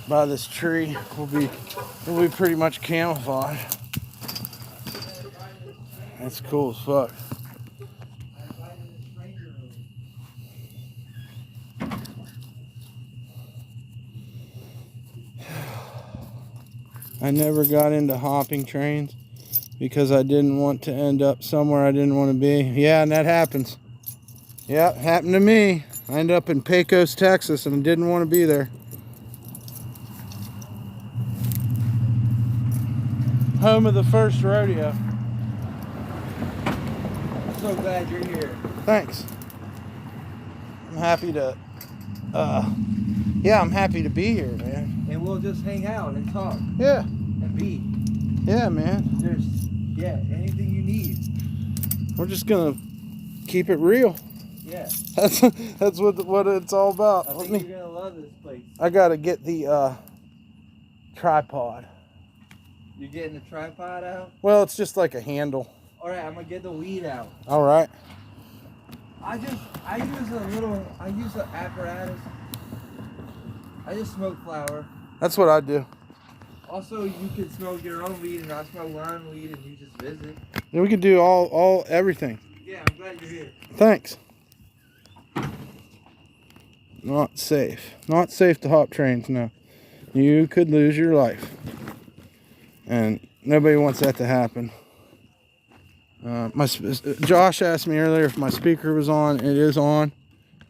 by this tree. We'll be pretty much camouflaged. That's cool as fuck. I never got into hopping trains because I didn't want to end up somewhere I didn't want to be. Yeah, and that happens. Yeah, it happened to me. I ended up in Pecos, Texas, and didn't want to be there. Home of the first rodeo. I'm so glad you're here. Thanks. I'm happy to, yeah, I'm happy to be here, man. And we'll just hang out and talk Yeah, and be. yeah, man. Anything you need. We're just gonna keep it real. Yeah. That's what it's all about. I Let think me. you're gonna love this place. I gotta get the tripod. You getting the tripod out? Well, it's just like a handle. Alright, I'm gonna get the weed out. All right. I use an apparatus. I just smoke flower. That's what I do. Also, you can smoke your own weed and I smoke my own weed and you just visit. Yeah, we can do all everything. Yeah, I'm glad you're here. Thanks. Not safe. Not safe to hop trains, no. You could lose your life. And nobody wants that to happen. Josh asked me earlier if my speaker was on. It is on.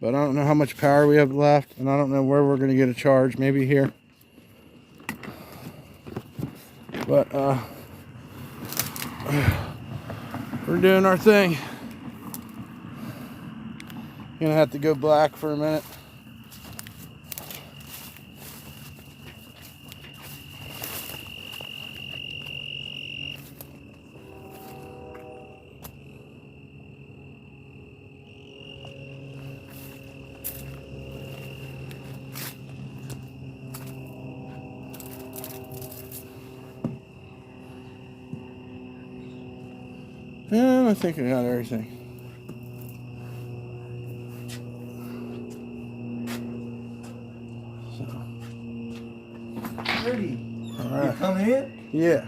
But I don't know how much power we have left. And I don't know where we're going to get a charge. Maybe here. But we're doing our thing. Gonna have to go black for a minute. And I think I got everything. Pretty. All right. You coming in? Yeah.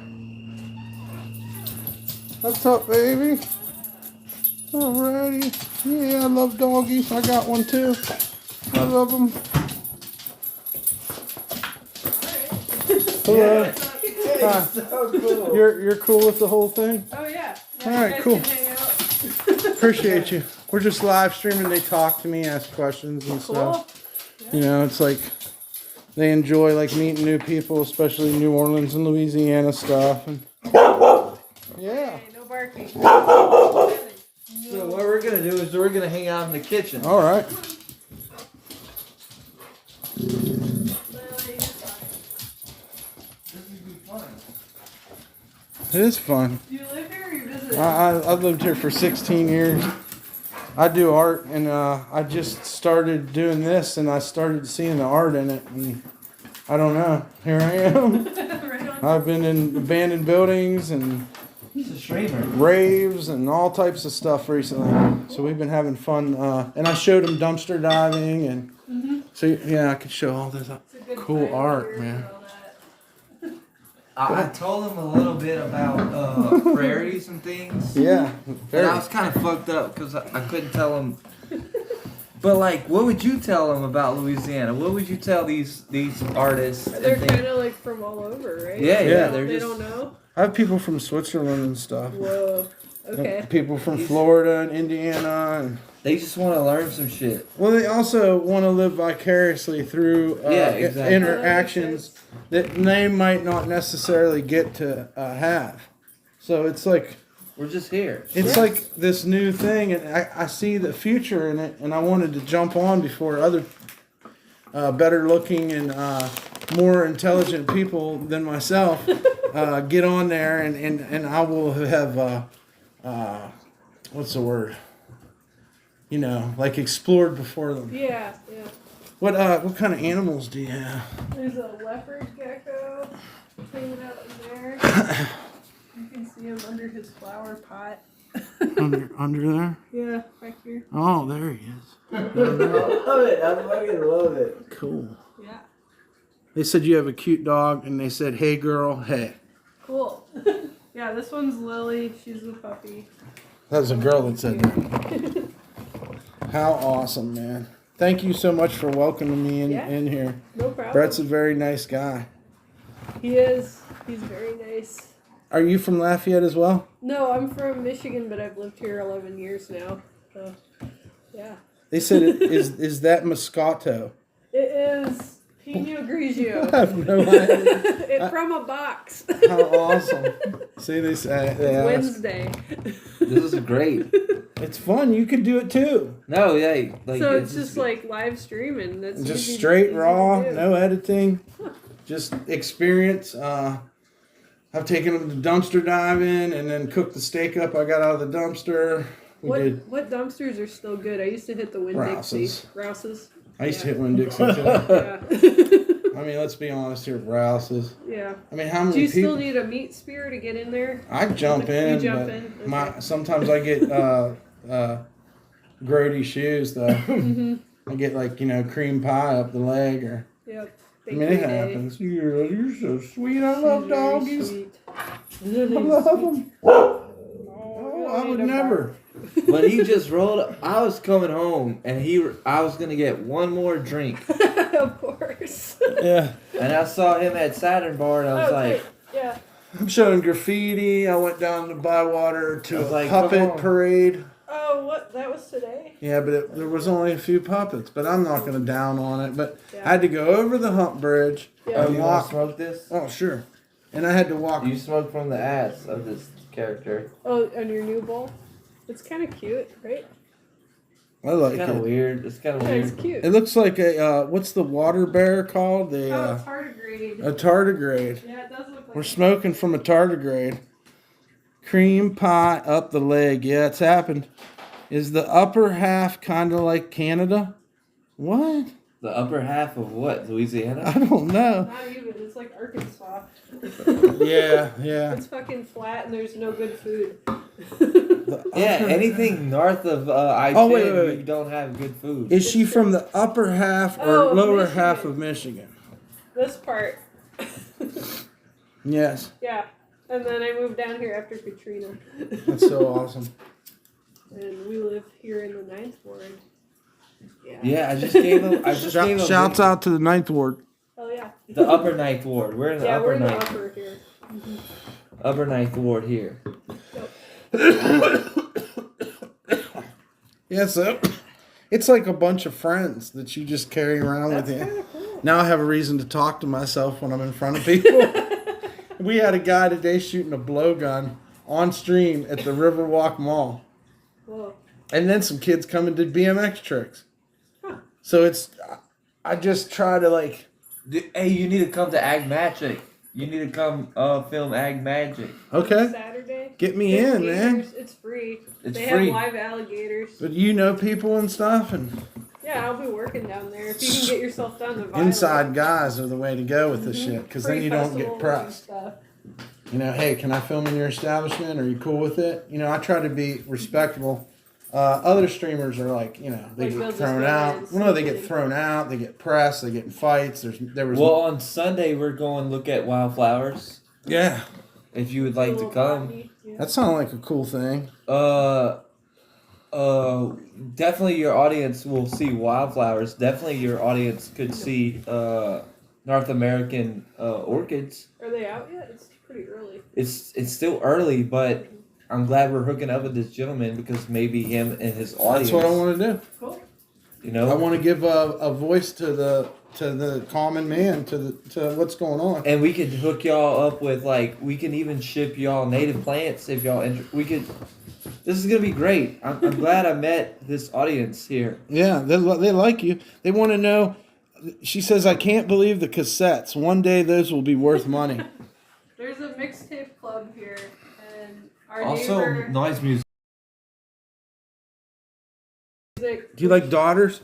What's up, baby? Alrighty. Yeah, I love doggies. I got one too. I love them. Hello. Hi. So cool. You're cool with the whole thing? Oh yeah. All right, you guys cool. can hang out. Appreciate you. We're just live streaming. They talk to me, ask questions and stuff. Cool. You know, it's like they enjoy like meeting new people, especially New Orleans and Louisiana stuff. And yeah. Hey, no barking. So what we're gonna do is we're gonna hang out in the kitchen. All right. It is fun. Do you live here or you visit? I've lived here for 16 years. I do art, and I just started doing this, and I started seeing the art in it, and I don't know. Here I am. Right on. I've been in abandoned buildings and He's a streamer. raves and all types of stuff recently. So we've been having fun, and I showed him dumpster diving, and so yeah, I could show all this It's a good cool time art, here man. for all that. I told him a little bit about prairies and things. Yeah, And very. I was kind of fucked up because I couldn't tell him. But like, what would you tell them about Louisiana? What would you tell these artists? and They're things? kind of like from all over, right? Yeah, yeah, they're They just- don't know. I have people from Switzerland and stuff. Whoa. Okay. People from Florida and Indiana. And, They just want to learn some shit. well, they also want to live vicariously through Yeah, exactly. interactions that they might not necessarily get to have. So it's like We're just here. it's like this new thing, and I see the future in it, and I wanted to jump on before other better looking and more intelligent people than myself get on there, and I will have what's the word? You know, like explored before them. Yeah, yeah. What kind of animals do you have? There's a leopard gecko hanging out in there. You can see him under his flower pot. Under there? Yeah, back here. Oh, there he is. I love it. I fucking love it. Cool. Yeah. They said you have a cute dog, and they said, "Hey, girl, hey." Cool. Yeah, this one's Lily. She's the puppy. That was a girl that said that. How awesome, man. Thank you so much for welcoming me in here. No problem. Brett's a very nice guy. He is. He's very nice. Are you from Lafayette as well? No, I'm from Michigan, but I've lived here 11 years now. So, yeah. They said is that Moscato? It is Pinot I Grigio. have no idea. It's from a box. How awesome. See, they say Wednesday. This is great. it's fun. You could do it too. No, yeah. Like, So it's just like live streaming. That's Just easy- straight easy to raw, do. no editing, just experience. I've taken them to dumpster diving and then cooked the steak up I got out of the dumpster. We did. What dumpsters are still good? I used to hit the Winn-Dixie. Rouse's. Rouse's. I used to hit Winn-Dixie too. Yeah. I mean, let's be honest here, Rouse's. Yeah. I mean, how Do many you people? still need a meat spear to get in there? I jump You in, jump but in? my sometimes I get grody shoes though. Mm-hmm. I get like cream pie up the leg, or Yep. I mean it happens. You're so sweet. I love doggies. I love them. Oh, I would never. when he just rolled up, I was coming home and I was gonna get one more drink, Of course. Yeah, and I saw him at Saturn Bar, and I was like, great. Yeah. I'm showing graffiti. I went down to Bywater to I was a like, come puppet on. parade. Oh, what? That was today? Yeah, but there was only a few puppets. But I'm not going to down on it. But Yeah. I had to go over the hump bridge. Yeah. "Oh, and you want walk. to smoke this? Oh, sure. And I had to walk. You smoke from the ass of this character. Oh, on your new bowl? It's kind of cute, right? I like It's kind of it. weird. It's kind of Yeah, it's weird. cute. It looks like a what's the water bear called? Oh, The it's tardigrade. a tardigrade. Yeah, it does look like We're smoking from a tardigrade. Cream pie up the leg. Yeah, it's happened. Is the upper half kind of like Canada? What? The upper half of what? Louisiana? I don't know. Not even. It's like Arkansas. Yeah. It's fucking flat and there's no good food. Yeah, anything north of I-10, Oh, wait. you don't have good food. Is she from the upper half or Oh, lower Michigan. half of Michigan? This part. Yes. Yeah. And then I moved down here after Katrina. That's so awesome. And we live here in the 9th Ward. Yeah. Yeah, I just gave him. I just gave him Shouts out to the 9th Ward. Oh, yeah. the upper ninth ward. We're in the Yeah, upper we're in the ninth. upper here. Upper ninth ward here. Yeah, so it's like a bunch of friends that you just carry around That's with you. kind of cool. Now I have a reason to talk to myself when I'm in front of people. We had a guy today shooting a blowgun on stream at the Riverwalk Mall. Whoa. And then some kids come and did BMX tricks. Huh. So I just try to like, Hey, you need to come to Ag Magic. You need to come film Ag Magic. okay, Saturday. get me in, 15 man. years, It's free. It's they free. have live alligators. But you know people and stuff, and Yeah, I'll be working down there. If you can get yourself down to Violet. inside guys are the way to go with this shit, because then Free you don't get festivals and pressed. stuff. You know, hey, can I film in your establishment? Are you cool with it? You know, I try to be respectable. Other streamers are like, you know, they Like get they'll just thrown go out. in Well, no, they get stupid. thrown out. They get pressed. They get in fights. There was Well, on Sunday we're going to look at wildflowers. yeah. If you would like to Little come. botany, yeah. That sounded like a cool thing. Definitely your audience will see wildflowers. Definitely your audience could see North American orchids. Are they out yet? It's pretty early. It's still early, but I'm glad we're hooking up with this gentleman because maybe him and his audience. That's what I want to do. Cool. You know, I want to give a voice to the common man, to what's going on. and we could hook y'all up with like we can even ship y'all native plants if y'all. We could. This is gonna be great. I'm glad I met this audience here. Yeah, they like you. They want to know. She says, "I can't believe the cassettes. One day those will be worth money." There's a mixtape club here, and our Also, neighbor. noise music. Do you like Daughters?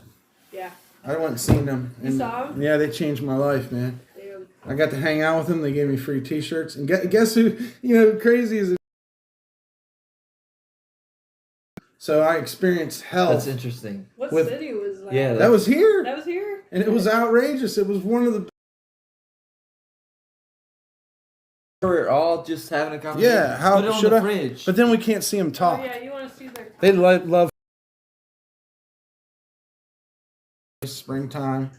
Yeah. I went and seen them. You saw 'em? Yeah, they changed my life, man. Damn. I got to hang out with them. They gave me free T-shirts. And guess who? Crazy is it? So I experienced hell. That's interesting. What With- city was that? Yeah, That was here, That was here. and it was outrageous. It was one of the. We're all just having a conversation. Yeah, how Put it on should the I? fridge. But then we can't see them Oh talk. yeah, you want to see their. They love springtime.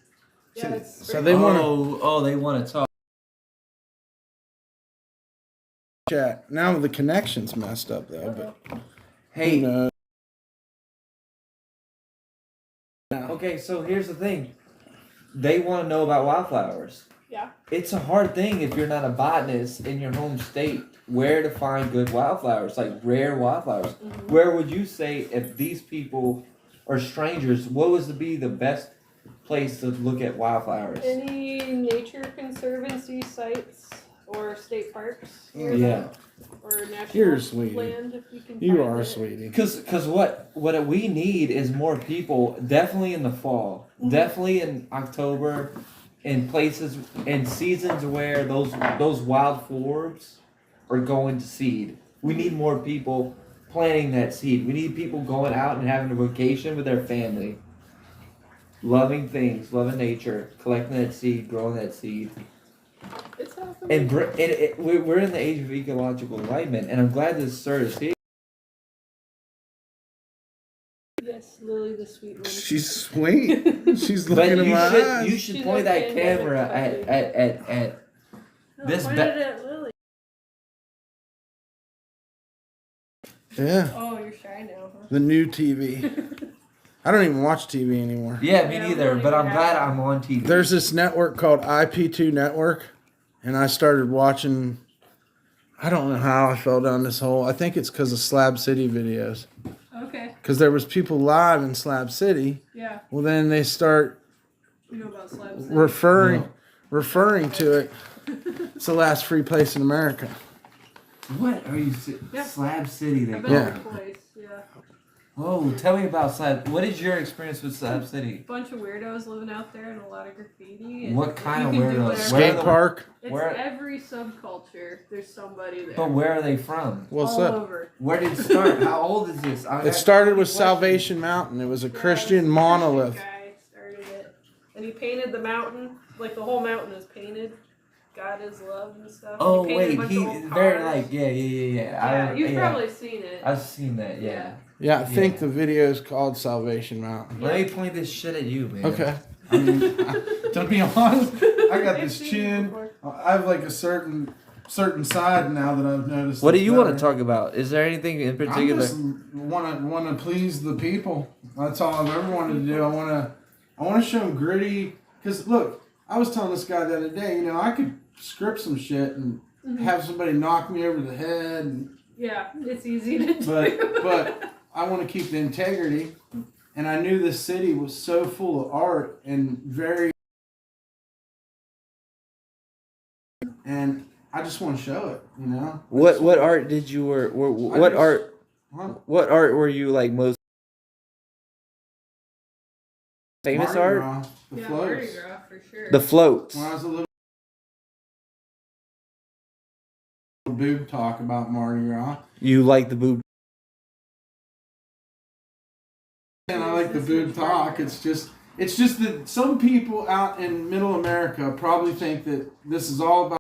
Yeah, it's So they want to Oh, they want to talk. chat. Now the connection's messed up though. But Hey, who knows? okay, so here's the thing. They want to know about wildflowers. Yeah. It's a hard thing if you're not a botanist in your home state where to find good wildflowers, like rare wildflowers. Mm-hmm. Where would you say if these people are strangers, what was to be the best place to look at wildflowers? Any nature conservancy sites or state parks? Yeah. Or national You're sweetie. land if you can. You find are it. sweetie. Cause what we need is more people, definitely in the fall, definitely in October, in places and seasons where those wild forbs are going to seed. We need more people planting that seed. We need people going out and having a vacation with their family, loving things, loving nature, collecting that seed, growing that seed. It's happening. And we're in the age of ecological enlightenment, and I'm glad this sir is here. Yes, Lily the sweet one. She's sweet. She's But looking in my eyes. you should She's point that okay, camera okay. at No, this point ba- it at Lily. Yeah, Oh, you're shy now, huh? the new TV. I don't even watch TV anymore. Yeah, me Yeah, neither. we But I'm don't glad have- I'm on TV. There's this network called IP2 Network, and I started watching. I don't know how I fell down this hole. I think it's because of Slab City videos. Okay. Because there was people live in Slab City. Yeah. Well, then they start We know about Slab City. referring to it. It's the last free place in America. What are you? Yeah. Slab City. They I've call been Yeah. it. there twice. Yeah. Oh, tell me about Slab. What is your experience with Slab City? Bunch of weirdos living out there and a lot of graffiti. And What kind of you can do weirdos? whatever. Where Skate the- park. It's where- every subculture. There's somebody there. But where are they from? What's all up? over. Where did it start? How old is this? It started with Salvation Mountain. It was a Yeah, Christian this monolith. Christian guy started it, and he painted the mountain. Like the whole mountain is painted. God is love and stuff. Oh he painted a wait, bunch he of old very cars. like yeah. Yeah, you've probably seen it. I've seen that. Yeah. Yeah, I think Yeah. the video is called Salvation Mountain. Let me point this shit at you, man. Okay. I mean, to be honest, I got I've this seen it chin. before. I have like a certain side now that I've noticed. What do that's you want to better. talk about? Is there anything in I particular? just want to please the people. That's all I've ever wanted to do. I want to show them gritty. Cause look, I was telling this guy the other day. I could script some shit and have somebody knock me over the head. And, Yeah, it's easy to do. but I want to keep the integrity. And I knew this city was so full of art and very. And I just want to show it. What art did you what just- art Huh? what art were you like most famous Mardi art? Gras, the Yeah, floats. Mardi Gras for sure. The floats. When I was a little boob talk about Mardi Gras, You like the boob? and I like the boob talk. It's just that some people out in Middle America probably think that this is all about,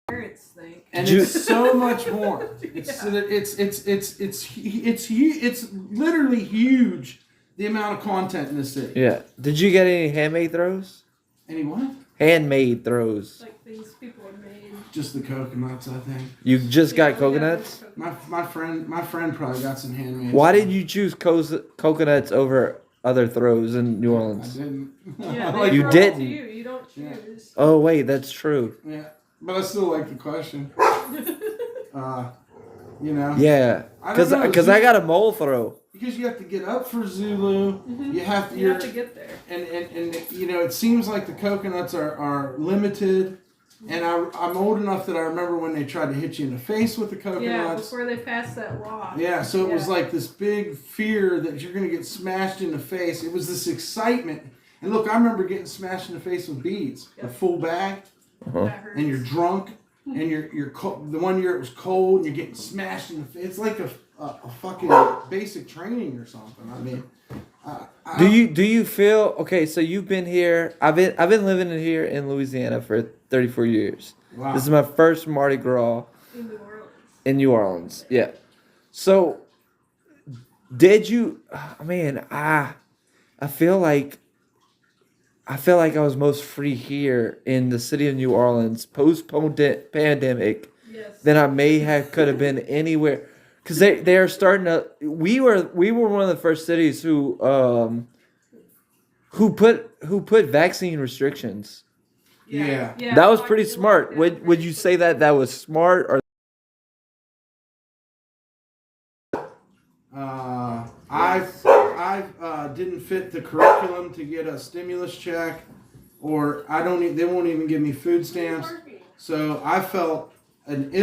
Parents think. and Did you- it's so much more. It's literally huge. The amount of content in this city. Yeah. Did you get any handmade throws? Any what? Handmade throws. Like things people have made. just the coconuts, I think. You just got Yeah, we coconuts? My friend probably got some handmade. Why stuff. did you choose coconuts over other throws in New I Orleans? didn't. Yeah, I like You throw the- it didn't. To you. You don't Yeah. choose. Oh wait, that's true. Yeah, but I still like the question. You know. Yeah, I don't know, because I got a mole throw. Because you have to get up for Zulu. You have to. You have to get there. And you know, it seems like the coconuts are limited. And I'm old enough that I remember when they tried to hit you in the face with the Yeah, coconuts. before they passed that law. Yeah, so it was Yeah. like this big fear that you're going to get smashed in the face. It was this excitement. And look, I remember getting smashed in the face with beads, the full bag, That hurts. and you're drunk, and you're cold. The one year it was cold, and you're getting smashed in the face. It's like a fucking basic training or something. I mean, Do you feel okay? So you've been here. I've been living in here in Louisiana for 34 years. Wow. This is my first Mardi Gras In New Orleans. in New Orleans. Yeah. So did you? Man, I feel like I was most free here in the city of New Orleans post pandemic Yes. than I could have been anywhere. Because they are starting to. We were one of the first cities who put vaccine restrictions. Yeah. That was pretty smart. Would you say that was smart or? I didn't fit the curriculum to get a stimulus check, or they won't even give me food stamps. So I felt an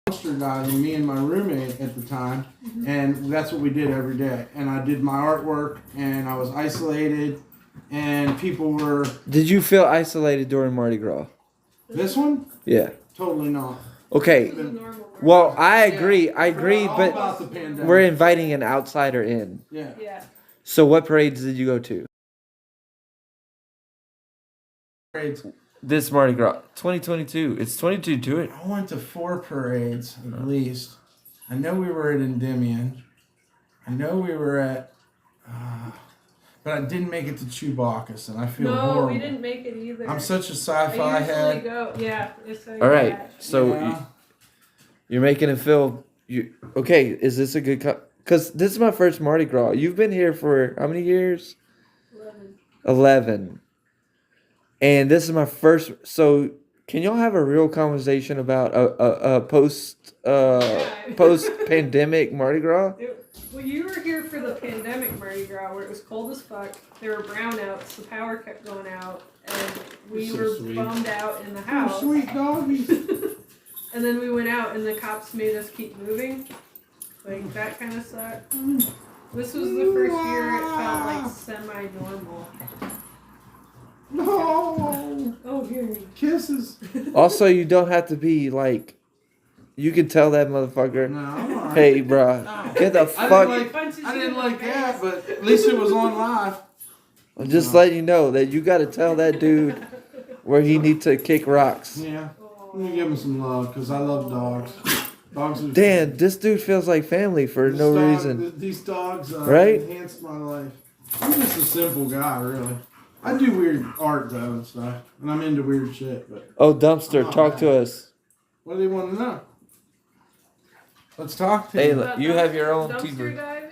dumpster diving, me and my roommate at the time, and that's what we did every day. And I did my artwork, and I was isolated, and people were. Did you feel isolated during Mardi Gras? This one? Yeah. Totally not. Okay. It was normal. Well, I agree. I agree, All but about the pandemic. we're inviting an outsider in. Yeah. Yeah. So what parades did you go to? This Mardi Gras, 2022. It's 22 to it. I went to 4 parades at least. I know we were at Endymion. I know we were at, but I didn't make it to Chewbacca's, and I feel No, horrible. we didn't make it either. I'm such a I sci-fi usually head. go. Yeah. All right. So Yeah. you're making it feel. Okay? Is this a good? Because this is my first Mardi Gras. You've been here for how many years? 11. And this is my first. So can y'all have a real conversation about a post pandemic Mardi Gras? Well, you were here for the pandemic Mardi Gras where it was cold as fuck. There were brownouts. The power kept going out, and we So were sweet. bummed out in the Oh, house. sweet doggies. And then we went out, and the cops made us keep moving. Like that kind of sucked. This was the first year it felt like semi-normal. No. Oh, here. Kisses. Also, you don't have to be like. You can tell that motherfucker. No, I'm all right. Hey, bruh, get the I fuck. didn't like that, but at least it was on live. I'm just letting you know that you got to tell that dude where he needs to kick rocks. Yeah. Let me give him some love, because I love dogs. Dogs are... Dan, this dude feels like family for This no dog- reason. These dogs Right? enhanced my life. I'm just a simple guy, really. I do weird art, though, and stuff. And I'm into weird shit, but... Oh, Dumpster, Oh, talk to man. us. What do they want to know? Let's talk to Hey, you. look. You have your own dumpster T-bird. diving?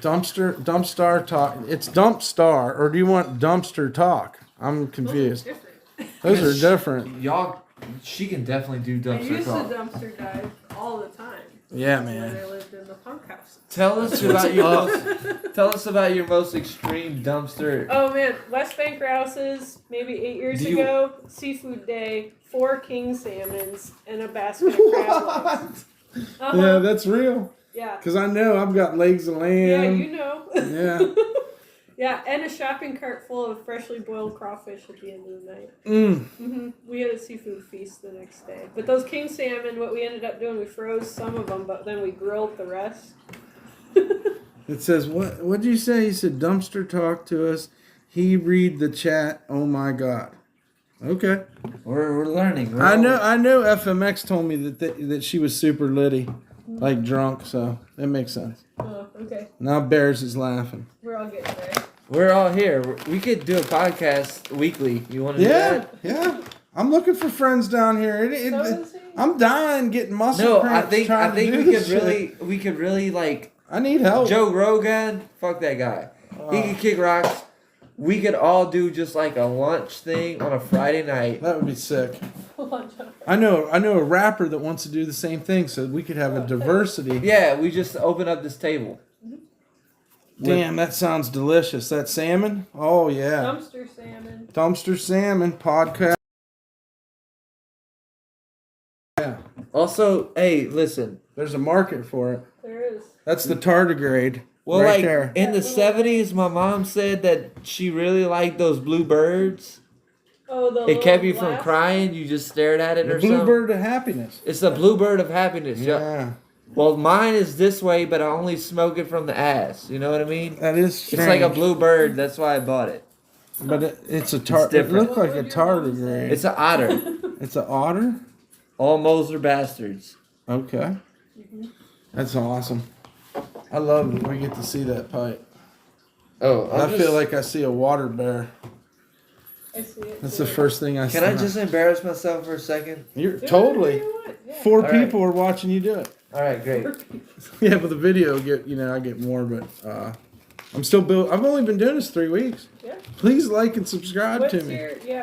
Dumpstar talk. It's dump star, or do you want dumpster talk? I'm confused. Those are different. Those are different. Y'all, she can definitely do I used to dumpster dive all the time. Yeah, When man. I lived in the punk house. Tell us about your most extreme dumpster. Oh man, West Bank Rouses, maybe 8 years Do you- ago, seafood day, 4 king salmons, and a basket of crab legs. Uh-huh. Yeah, that's real. Yeah. Because I know I've got legs of Yeah, lamb. you know. Yeah. Yeah, and a shopping cart full of freshly boiled crawfish at the end of the night. We had a seafood feast the next day. But those king salmon, what we ended up doing, we froze some of them, but then we grilled the rest. It says, what did you say? He said, dumpster talk to us. He read the chat. Oh my God. Okay. We're learning. I know FMX told me that she was super litty, like drunk, so that makes sense. Oh, okay. Now Bears is laughing. We're all getting there. We're all here. We could do a podcast weekly. You want to do Yeah, that? yeah. I'm looking for friends down here. So is he? I'm dying getting muscle No, cramps. I trying think to do we this could shit. really like I need help. Joe Rogan. Fuck that guy. He could kick rocks. We could all do just like a lunch thing on a Friday night. That would be sick. Lunch. I know a rapper that wants to do the same thing, so we could have a diversity. Yeah, we just open up this table. Damn, that sounds delicious. That salmon? Oh yeah. Dumpster salmon. Dumpster salmon podcast. Yeah. Also, hey, listen. There's a market for it. There is. That's the tardigrade. Well, right like there. in the 70s, my mom said that she really liked those blue birds. Oh, the It kept you little from glass- crying. You just stared at it The or something. bluebird of happiness. It's the bluebird of happiness. Yeah. Well, mine is this way, but I only smoke it from the ass. You know what I mean? That is strange. It's like a blue bird. That's why I bought it. But it's a tar. It different. looks like a What would your mom tardigrade. It's an otter. It's an otter. All moles are bastards. Okay. That's awesome. I love it. We get to see that pipe. Oh, I feel like I see a water bear. I see it. That's too. the first thing I see. Can I just embarrass myself for a second? You're Do totally. whatever you want, yeah. 4 All right. people are watching you do it. All right, great. Yeah, but the video I get more, but I'm still I've only been doing this 3 weeks. Yeah. Please like and subscribe What's to me.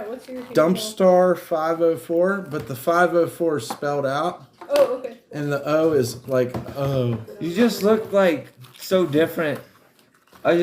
what's your handle? Dumpstar 504, but the 504 is spelled out, Oh, okay. and the O is like O. You just look like so different. I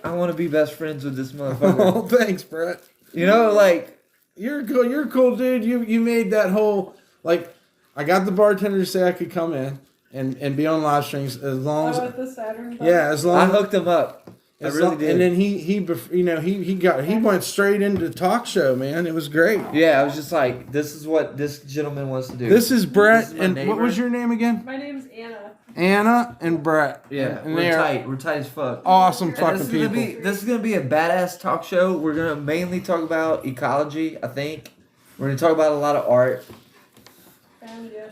want to be best friends with this motherfucker. Oh, thanks, Brett. You know, like, You're cool. You're a cool, dude. You made that whole like. I got the bartender to say I could come in and be on live streams as long Oh, as at the Saturn. yeah, as long I hooked him up. I as really long- did. And then he went straight into talk show, man. It was great. Yeah, I was just like, this is what this gentleman wants to do. This is Brett, This is my and what neighbor. was your name again? My name's Anna. Anna and Brett. Yeah, and we're they are tight. We're tight as fuck. awesome And fucking people. This is gonna be a badass talk show. We're gonna mainly talk about ecology, I think. We're gonna talk about a lot of art. Found you.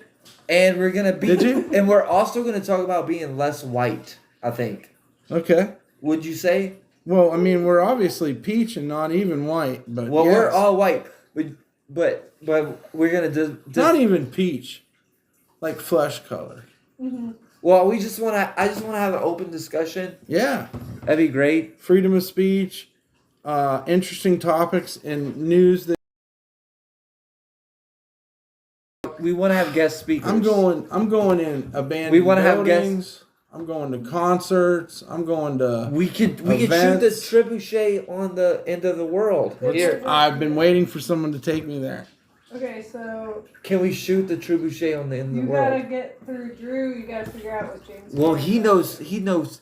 And we're gonna be Did you? And we're also gonna talk about being less white, I think. Okay. Would you say? Well, I mean, we're obviously peach and not even white, but Well, yes. we're all white. But we're gonna do not even peach, like flesh color. well, I just wanna have an open discussion. Yeah. That'd be great. Freedom of speech, interesting topics and news that We wanna have guest speakers. I'm going in abandoned We wanna have buildings. I'm going to concerts. I'm going to. We could shoot the Events. trebuchet on the end of the world. Here, I've been waiting for someone to take me there. Okay, so can we shoot the trebuchet on the end of you the gotta world? get through Drew. You gotta figure out what James. Well, Bond he does. knows.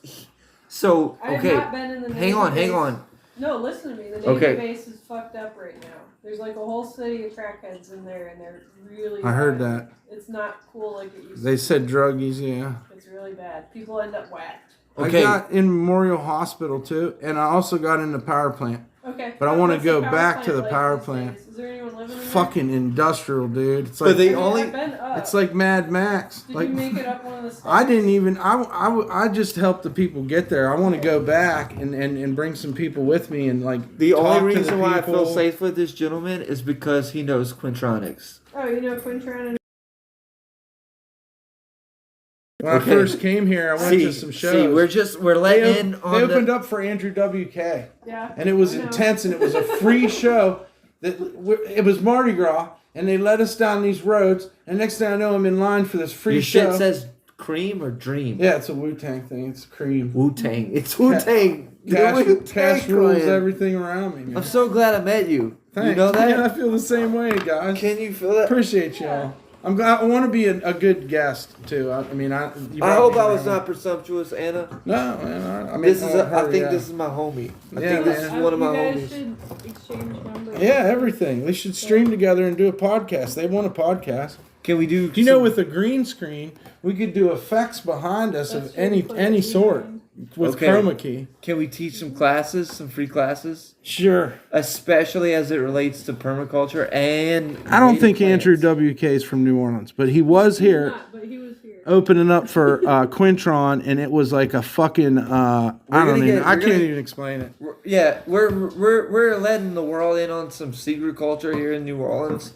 So I have okay, not been in the hang on. database. No, listen to me. The database Okay. is fucked up right now. There's like a whole city of crackheads in there, and they're really. I heard bad. that. It's not cool like it used They to. said druggies, yeah. It's really bad. People end up whacked. Okay. I got in Memorial Hospital too, and I also got in the power plant. Okay. But I wanna What's go the power back plant to the like power these plant. days? Is there anyone living in there? Fucking industrial, dude. It's But like they I mean, only- I've been up. it's like Mad Max. Did Like you make it up one of the steps? I didn't even. I just helped the people get there. I want to go back and bring some people with me and like The talk only to reason the why I people. feel safe with this gentleman is because he knows Quintronics. Oh, you know Quintron and When I Okay. first came here, I went to some shows. See, we're they letting in they on opened the. up for Andrew WK, yeah. and it was I know. intense, and it was a free show. It was Mardi Gras, and they led us down these roads. And next thing I know, I'm in line for this free Your show. shit says cream or dream. Yeah, it's a Wu Tang thing. It's cream. Wu Tang. It's Wu Tang. Cash rules everything around me, man. I'm so glad I met you. Thanks. You know that? Yeah, I feel the same way, guys. Can you feel that? Appreciate y'all. I want to be a good guest too. I mean, you I brought hope me I was around. not presumptuous, Anna. No, man. I mean, This is. I I think this is my homie. I Yeah, think this is man. one of my you guys homies. should exchange numbers. Yeah, everything. They should stream together and do a podcast. They want a podcast. Can we do? Do you know, with a green screen, we could do effects behind us That's of true, any put any it sort behind. with Okay. chroma key. Can we teach some classes, some free classes, Sure. especially as it relates to permaculture and? I don't native think Andrew plants? WK is from New Orleans, but he was He's here. not, but he was here. opening up for Quintron, and it was like a fucking I can't even explain it. We're letting the world in on some secret culture here in New Orleans.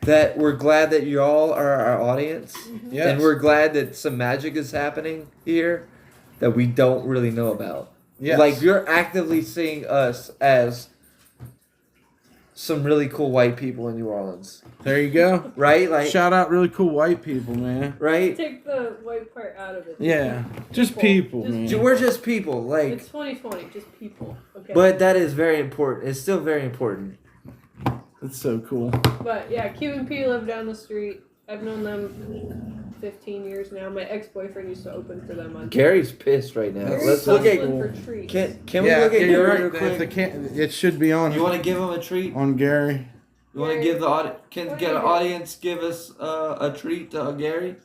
That we're glad that y'all are our audience, Yes. and we're glad that some magic is happening here that we don't really know about. Yes. Like you're actively seeing us as some really cool white people in New Orleans, There you go. right? Like, Shout out really cool white people, man. right? Take the white part out of it. Yeah, just people, man. We're just people, like, It's 2020, just people. Okay. but that is very important. It's still very important. That's so cool. But yeah, Q and P live down the street. I've known them 15 years now. My ex-boyfriend used to open for them on. Gary's pissed right now. That's Let's so look at. hustling for treats. Can we look at you're Gary real right. quick? If the it should be on. You want to give him a treat? on Gary? You want to give the audience? Can What get do an you want? audience give us a treat to Gary?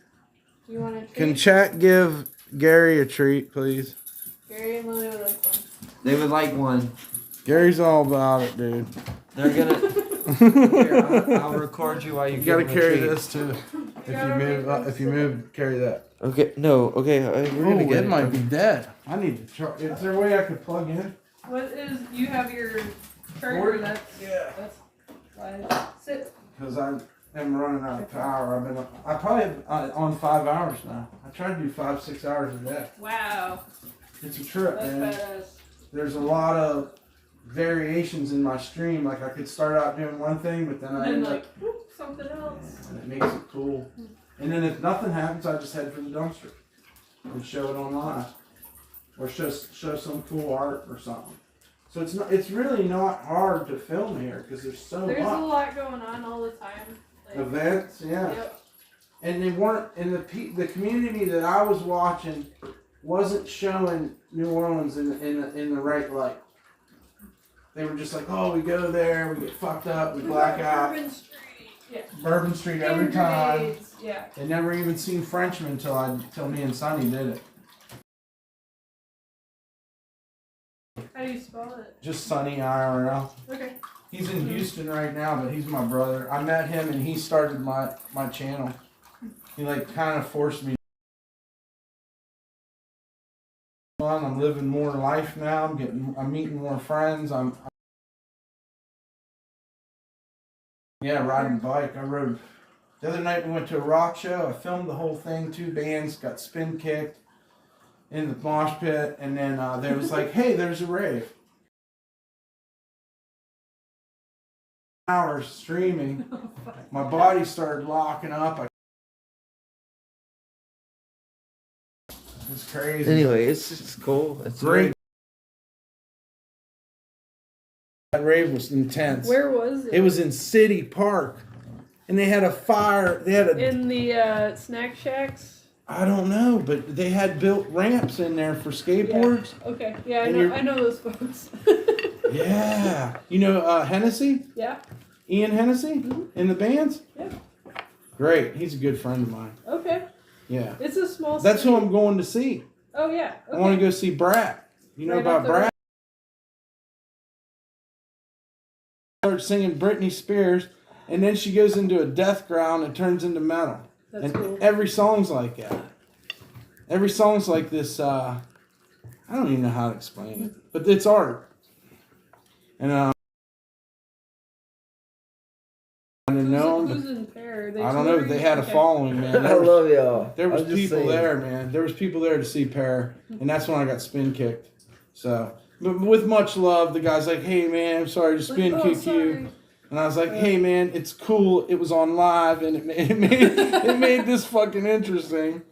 You want a treat? Can chat give Gary a treat, please? Gary and Lily would like one. They would like one. Gary's all about it, dude. They're gonna. Here, I'll record you while you You give gotta him a carry treat. this too. If you move, carry that. Okay. No. Okay. We're gonna get it might be dead. I need to charge. Is there a way I could plug in? What is? You have your charger. That's why. Sit. Because I am running out of power. I probably on 5 hours now. I try to do 5-6 hours a day. Wow. It's a trip, That's man. badass. There's a lot of variations in my stream. Like I could start out doing one thing, but then I And end then up, like whoop, something else. and it makes it cool. And then if nothing happens, I just head for the dumpster and show it online, or show some cool art or something. So it's really not hard to film here because there's so There's a much lot going on all the time. Like, events. Yeah. Yep. And they weren't, and the community that I was watching wasn't showing New Orleans in the right light. They were just like, oh, we go there, we get fucked up, we black out. Bourbon Street. Yeah. Bourbon Street every Hand time. grenades, yeah. They never even seen Frenchman till me and Sonny did it. How do you spell it? Just Sonny IRL. Okay. He's in Houston right now, but he's my brother. I met him and he started my channel. He like kind of forced me. I'm living more life now. I'm meeting more friends. I'm riding bike. I rode the other night. We went to a rock show. I filmed the whole thing. 2 bands got spin kicked in the mosh pit, and then there was like, hey, there's a rave. Hours streaming. My body started locking up. It's crazy. Anyway, it's cool. It's Great. That rave was intense. Where was it? It was in City Park, and they had a fire. They had a. In the snack shacks. I don't know, but they had built ramps in there for skateboards. Okay. Yeah, And I know those folks. Yeah. You know Hennessy? Yeah. Ian Hennessy in the bands? Yeah. Great. He's a good friend of mine. Okay. Yeah. It's a small. That's city. who I'm going to see. Oh yeah. Okay. I want to go see Brat. You know Right about up the Brat? Starts singing Britney Spears, and then she goes into a death ground and turns into metal. That's And cool. every song's like that. Every song's like this. I don't even know how to explain it, but it's art. And I don't know. Who's in pair? They I don't know. They had a okay. following, man. I love y'all. There was I'm just people saying. there, man. There was people there to see Pear, and that's when I got spin kicked. So, but with much love, the guy's like, "Hey, man, I'm sorry to spin Like, kick sorry. you," and I was like, "Hey, man, it's cool. It was on live, and it made this fucking interesting."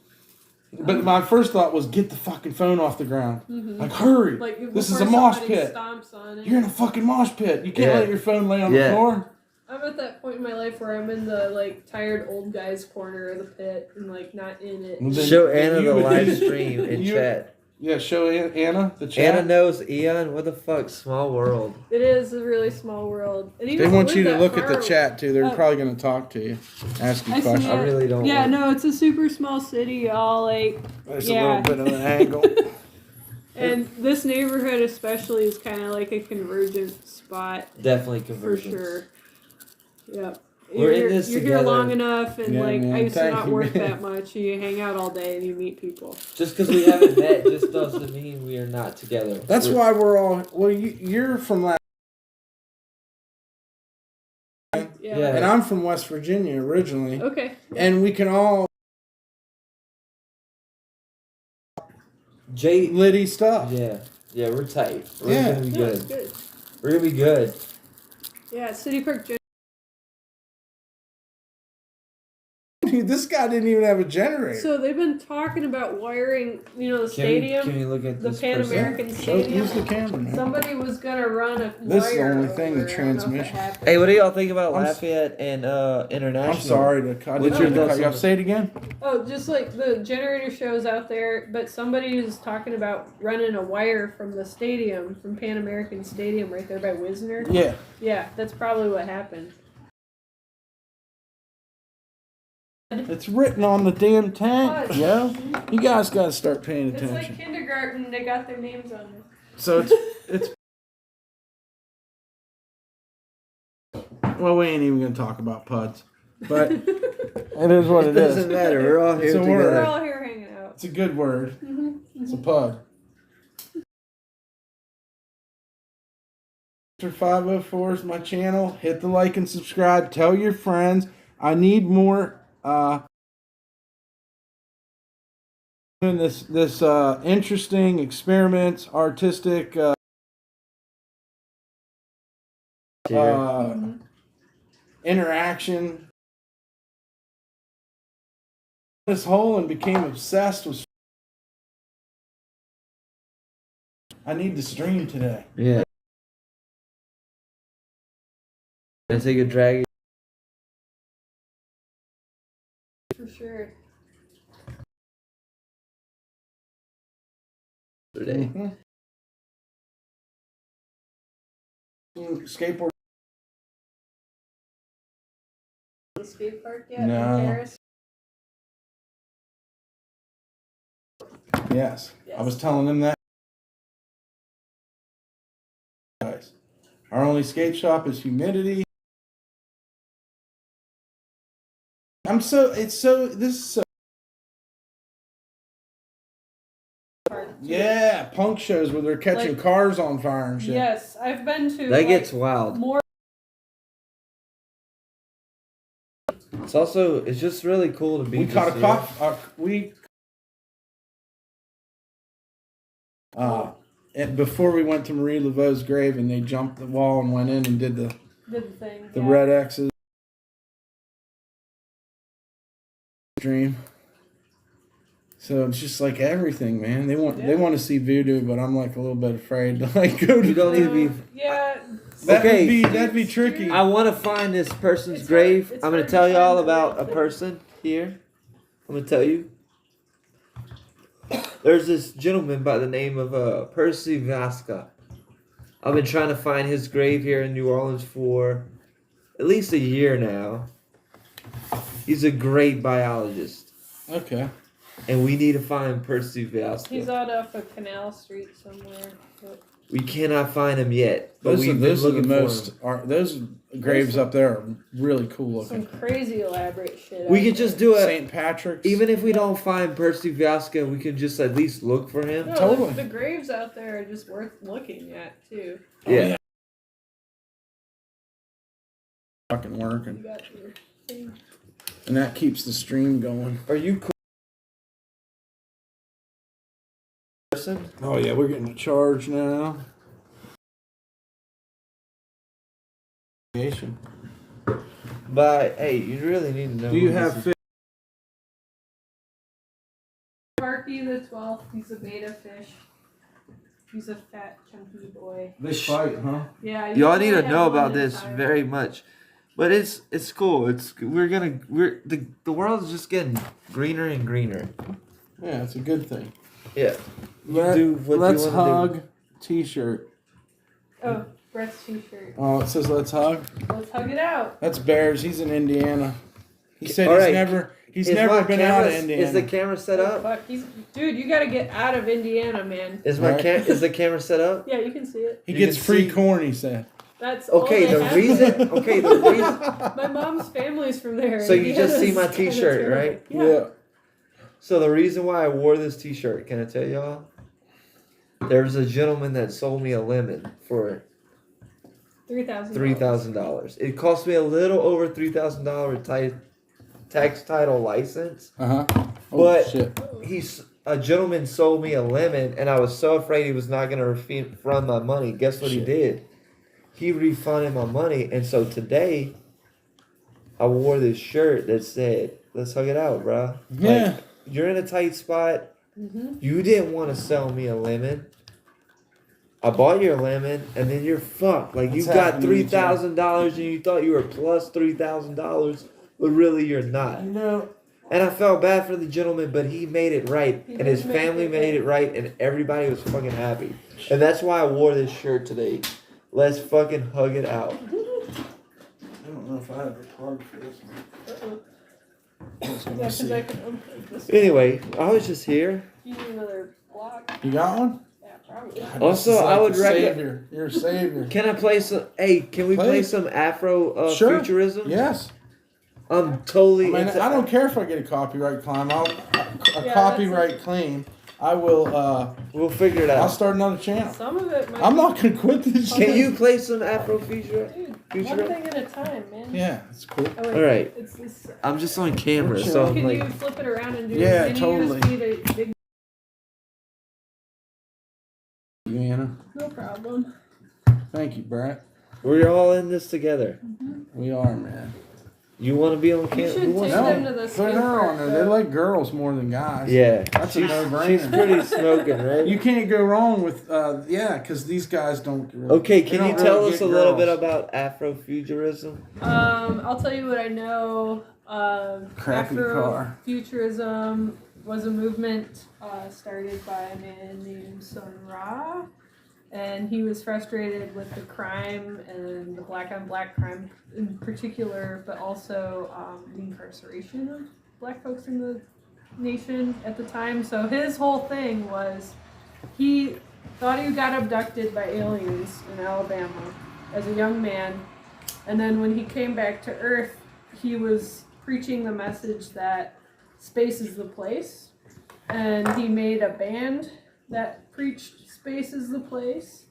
But my first thought was, get the fucking phone off the ground. Like, hurry. Like, This is before a mosh somebody pit. stomps on it. You're in a fucking mosh pit. You can't Yeah. let your phone lay on the Yeah. floor. I'm at that point in my life where I'm in the like tired old guys corner of the pit and like not in it. Well, then- Show then Anna you the would- live stream in you- chat. Yeah, show Anna the chat. Anna knows Eon. What the fuck? Small world. It is a really small world. And They even want live you to that look at far the chat too. They're Oh. probably going to talk to you, ask you I see questions. it. I really don't. Yeah, want- no, it's a super small city, all like, There's Yeah. a little bit of an angle. and this neighborhood especially is kind of like a convergent spot Definitely for conversions. sure. Yep. We're in you're, this you're here together. long enough, and Yeah, like man, I used to thank not you, work man. that much. You hang out all day and you meet people. Just because we haven't met just doesn't mean we are not together. That's why we're all. Well, you're from last, Yeah. and I'm from West Virginia originally, Okay. and we can all Jay. Liddy stuff. Yeah, we're tight. We're Yeah. gonna be No, it's good. good. We're gonna be good. Yeah, City Park Gym. Dude, this guy didn't even have a generator. So they've been talking about wiring, the Can stadium, we look at the this Pan person? American Show, Stadium. use the camera, man. Somebody was gonna run a This is the wire only thing, the over. I don't know if it transmission. happened. Hey, what do y'all think about I'm s- Lafayette and International? I'm sorry to cut. What's I your didn't mean to thoughts cut you on off. Say it again. Oh, just like the generator shows out there, but somebody is talking about running a wire from the stadium, from Pan American Stadium, right there by Wisner. Yeah. Yeah, that's probably what happened. It's written on the damn tank, What? yo. You guys got to start paying It's attention. like kindergarten. They got their names on it. So it's. Well, we ain't even gonna talk about puds, but it is what it is. doesn't matter. We're all here It's a together. word. We're all here hanging out. It's a good word. Mm-hmm. It's a pud. Mr. 504 is my channel. Hit the like and subscribe. Tell your friends. I need more. Doing this interesting experiments, artistic. Interaction. This hole and became obsessed with. I need to stream today. Yeah. Gonna take a drag. For sure. Today. Skateboard. The skate park yet? No. In Paris? Yes. Yes. I was telling them that. Guys, our only skate shop is Humidity. This is so. Yeah, punk shows where they're catching Like- cars on fire and shit. Yes, I've been to. That gets wild. more. It's just really cool to be. We just caught a here. cop. And before we went to Marie Laveau's grave, and they jumped the wall and went in and did the Did the thing. the yeah. red X's. Dream. So it's just like everything, man. They want to see voodoo, but I'm like a little bit afraid to like go to. You don't need to be. Yeah. That'd be tricky. I want to find this person's It's grave. hard- it's I'm going hard to tell to you all find the about real a thing. person here. I'm going to tell you. There's this gentleman by the name of Percy Vasca. I've been trying to find his grave here in New Orleans for at least a year now. He's a great biologist. Okay. And we need to find Percy Vasca. He's out off of Canal Street somewhere. But We cannot find him yet. But Those are, we've been those are the looking for most. him. Those graves up there are really cool some looking. crazy elaborate shit. We out could there. just do it. St. Patrick's. Even if we don't find Percy Vasca, we can just at least look for him. No, Totally. the graves out there are just worth looking at too. Yeah. Fucking You working, got your thing. and that keeps the stream going. Are you cool? Person? Oh yeah, we're getting a charge now. But hey, you really need to know. Do you who this have is. fish? Sparky the 12th, he's a beta fish. He's a fat, chunky boy. They fight, huh? Yeah. Y'all you need to only have know one about at a this time. very much. But it's cool. The world is just getting greener and greener. Yeah, it's a good thing. Yeah. do what you let's wanna hug T-shirt. Oh, Brett's t-shirt. Oh, it says let's hug. Let's hug it out. That's Bears. He's in Indiana. He said All he's right. never Is never my been out of camera- Indiana. Is the camera set Oh, up? fuck, dude, you gotta get out of Indiana, man. Is my Right. is the camera set up? Yeah, you can see it. He You gets can free see- corn. He said. That's all Okay, they the have. reason. Okay, the reason. My mom's family's from there. So you Indiana's just see my kinda T-shirt, terrible. right? Yeah. So the reason why I wore this T-shirt, can I tell y'all? There was a gentleman that sold me a lemon for $3,000. It cost me a little over $3,000 tax title license. Uh huh. Oh But shit. a gentleman sold me a lemon, and I was so afraid he was not gonna refund my money. Guess what he Shit. did? He refunded my money, and so today I wore this shirt that said, "Let's hug it out, bro." Yeah. Like, you're in a tight spot. Mm-hmm. You didn't want to sell me a lemon. I bought your lemon, and then you're fucked. Like, you What's got happening to you, $3,000, and you thought you were plus $3,000, but really you're not. You know. And I felt bad for the gentleman, but he made it right, He and his did make family it made it right, and everybody was fucking happy. And that's why I wore this shirt today. Let's fucking hug it out. I don't know if I have a plug for this one. Yeah, because I can unplug this. Anyway, I was just here. You need another block? You got one? Yeah, probably. Also, This is I would the recommend. savior. You're a savior. Can I play some? Hey, can we Play play it. some Afro Sure. futurism? Yes. I'm I totally. mean, into, I don't care if I get a copyright claim. A Yeah, copyright claim. I will. We'll figure it I'll out. start another channel. Some of it might I'm be- not gonna quit this shit. Can you play some Afro future? Dude, Future? one thing at a time, man. Yeah, it's cool. Oh, wait, All right. It's I'm just on camera, We're so I'm can you like. flip it around and do Yeah, a mini totally. USB to big? Anna. No problem. Thank you, Brett. We're all in this together. We are, man. You want to be on You camera? should Who wants take to- them to the put skate her park, on there. though. They like girls more than guys. Yeah, That's a she's no-brainer. pretty smoking, right? You can't go wrong with, yeah, because these guys don't. Really, Okay, they can you don't tell really us get a little bit girls. about Afrofuturism? I'll tell you what I know. Crappy car. Afrofuturism was a movement started by a man named Sun Ra, and he was frustrated with the crime and the black on black crime in particular, but also the incarceration of black folks in the nation at the time. So his whole thing was he thought he got abducted by aliens in Alabama as a young man, and then when he came back to Earth, he was preaching the message that space is the place, and he made a band that preached space is the place.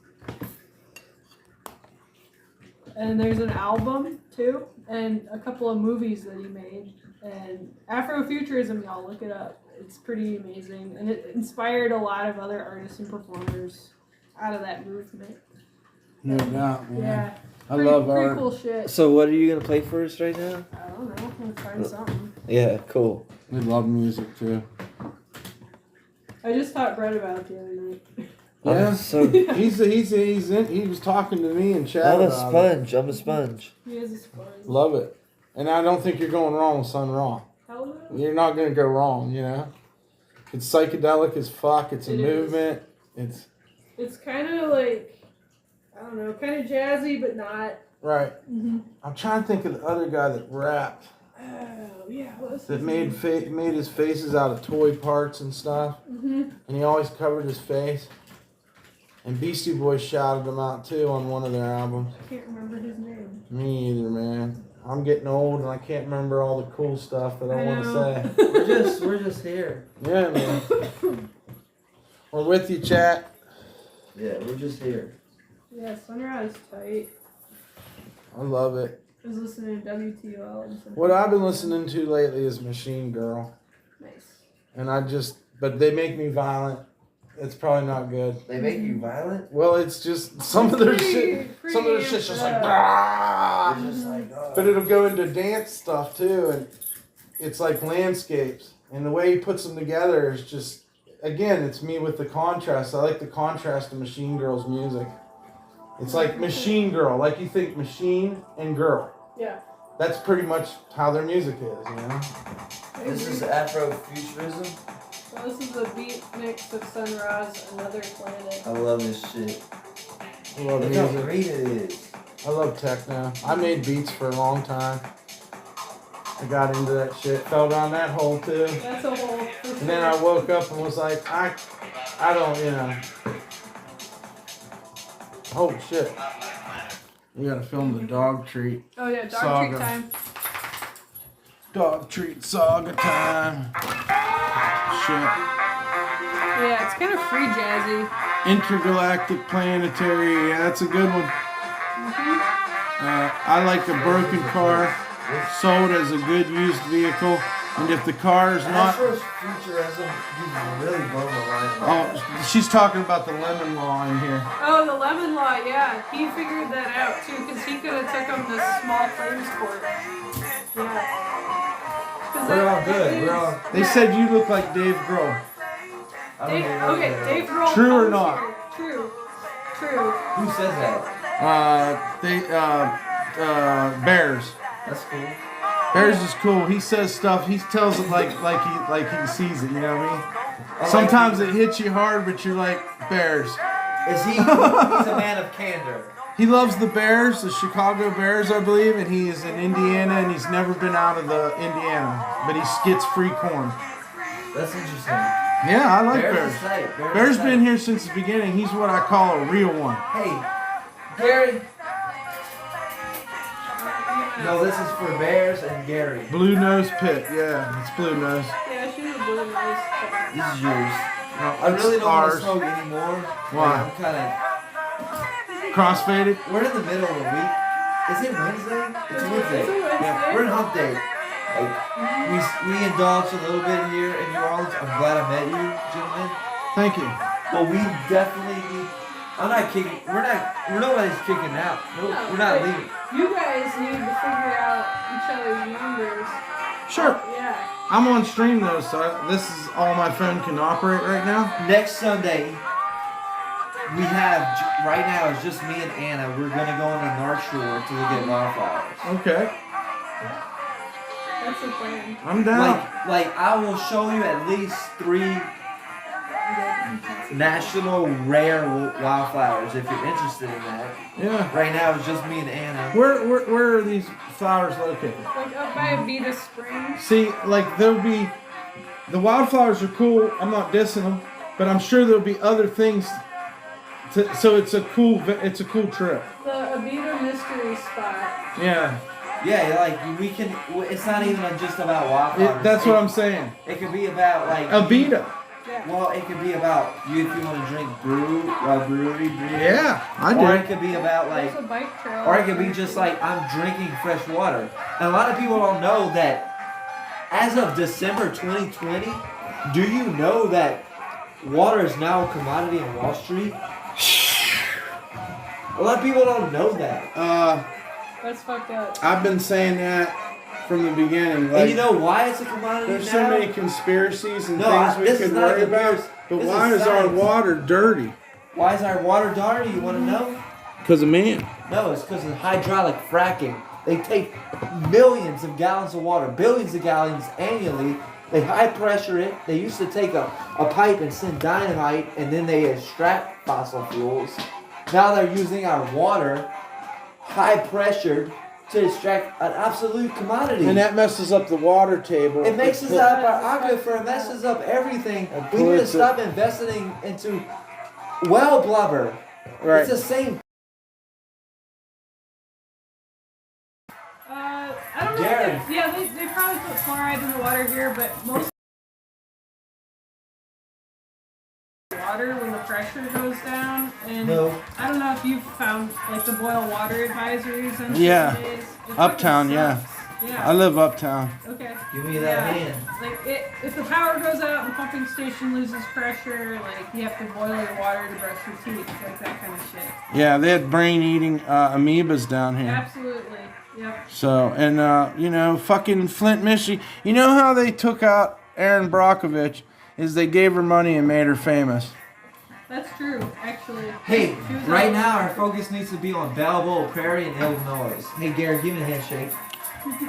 And there's an album too, and a couple of movies that he made. And Afrofuturism, y'all look it up. It's pretty amazing, and it inspired a lot of other artists and performers out of that movement. No doubt, man. Yeah, I love pretty art. cool shit. So, what are you gonna play for us right now? I don't know. I'm gonna find something. Yeah, cool. We love music too. I just taught Brett about it the other night. Yeah. So He's in. He was talking to me and chat I'm a about it. sponge. I'm a sponge. He is a sponge. Love it, and I don't think you're going wrong with Sun Ra. Hell no. You're not gonna go wrong. You know, it's psychedelic as fuck. It's a It is. movement. It's It's kind of like, I don't know, kind of jazzy, but not. right. Mm-hmm. I'm trying to think of the other guy that rapped Oh, yeah. What was that his made name? made his faces out of toy parts and stuff, Mhm. and he always covered his face. And Beastie Boys shouted him out too on one of their albums. I can't remember his name. Me either, man. I'm getting old and I can't remember all the cool stuff that I want to know. say. We're just here. Yeah, man. We're with you, chat. Yeah, we're just here. Yeah, Sunrise tight. I love it. I was listening to WTOL and something. What I've been listening to lately is Machine Girl, Nice. and but they make me violent. It's probably not good. They make you violent. Well, it's just some of their shit. Some of their shit's just like, "Bah!" You're just like, But it'll go into dance stuff too, and it's like landscapes. And the way he puts them together is just, again, it's me with the contrast. I like the contrast of Machine Girl's music. It's like Machine Girl, like you think machine and girl. Yeah. That's pretty much how their music is, you know? This is Afrofuturism. So this is a beat mix of Sun Ra's Another Planet. I love this shit. I love Look how music. great it is. I love techno. I made beats for a long time. I got into that shit, fell down that hole too. That's a whole. And then I woke up and was like, I don't, you know. Oh shit. We gotta film the dog treat. Oh yeah, dog Saga. treat time. Dog treat saga time. Shit. Yeah, it's kind of free jazzy. Intergalactic planetary. Yeah, that's a good one. I like a broken car sold as a good used vehicle, and if the car is not. Futurism, you really blow the line. Oh, she's talking about the lemon law in here. Oh, the lemon law, yeah. He figured that out too, because he could have took him to small claims court. Yeah. 'Cause We're all that good. is- We're all. They said you look like Dave Grohl. Dave Grohl. True or comes not? here. True. True. Who says that? Bears. That's cool. Bears is cool. He says stuff. He tells it like he sees it. You know what I mean? Sometimes it hits you hard, but you're like Bears. Is he? He's a man of candor. He loves the Bears, the Chicago Bears, I believe, and he is in Indiana, and he's never been out of the Indiana, but he gets free corn. That's interesting. Yeah, I like Bears Bears. is tight. Bears is tight. been here since the beginning. He's what I call a real one. Hey, Gary. No, this is for Bears and Gary. Blue Nose Pit. Yeah, it's Blue Nose. Yeah, she's a blue nose. This is yours. No, I really it's don't want to ours. smoke anymore. Why? Like, I'm kind of. Crossfaded. We're in the middle of the week. Is it Wednesday? It's Wednesday. It's a Wednesday. Yeah, we're in hump day. Like, we indulged a little bit here in New Orleans. I'm glad I met you, gentlemen. Thank you. But we definitely need. I'm not kicking. We're nobody's kicking out. We're not but leaving. You guys need to figure out each other's numbers. Sure. Yeah. I'm on stream though, so this is all my phone can operate right now. Next Sunday, we have right now it's just me and Anna. We're gonna go on the North Shore to look at wildflowers. Okay, That's the plan. I'm down. Like I will show you at least 3 national rare wildflowers if you're interested in that. Yeah. Right now it's just me and Anna. Where are these flowers located? Like up by Abita Springs. See, like there'll be the wildflowers are cool. I'm not dissing them, but I'm sure there'll be other things. So it's a cool trip. The Abita Mystery Spot. Yeah. Yeah, like we can. It's not even just about wildflowers. That's what I'm saying. It could be about like Abita. Yeah. Well, it could be about you if you want to drink brewery beer. Yeah, I Or it do. could be about like, There's a bike trail. or it could be just like I'm drinking fresh water. And a lot of people don't know that as of December 2020, do you know that water is now a commodity on Wall Street? A lot of people don't know that. That's fucked up. I've been saying that from the beginning. And you know why it's a commodity There's now? so many conspiracies and No, things we this is could not worry about. conspiracy. But This why is is our science. water dirty? Why is our water dirty? You want to know? Because of man. No, it's because of hydraulic fracking. They take millions of gallons of water, billions of gallons annually. They high pressure it. They used to take a pipe and send dynamite, and then they extract fossil fuels. Now they're using our water, high pressured, to extract an absolute commodity. And that messes up the water table. It messes put- up our aquifer. It messes up everything. It We need to pollutes it. stop investing into well blubber. Right. It's the same. I don't know. Gary. If yeah, they probably put fluoride in the water here, but most water when the pressure goes down. And No. I don't know if you've found like the boil water advisories and shit Yeah. nowadays. It Uptown, fucking yeah. sucks. Yeah. I live uptown. Okay. Give me that Yeah. hand. Like if the power goes out and the pumping station loses pressure, like you have to boil your water to brush your teeth, like that kind of shit. Yeah, they had brain-eating amoebas down here. Absolutely. Yep. So, and fucking Flint, Michigan. You know how they took out Erin Brockovich? Is they gave her money and made her famous. That's true, actually. Hey, She was right on- now our focus needs to be on Balboa Prairie and Illinois. Hey, Gary, give me a handshake.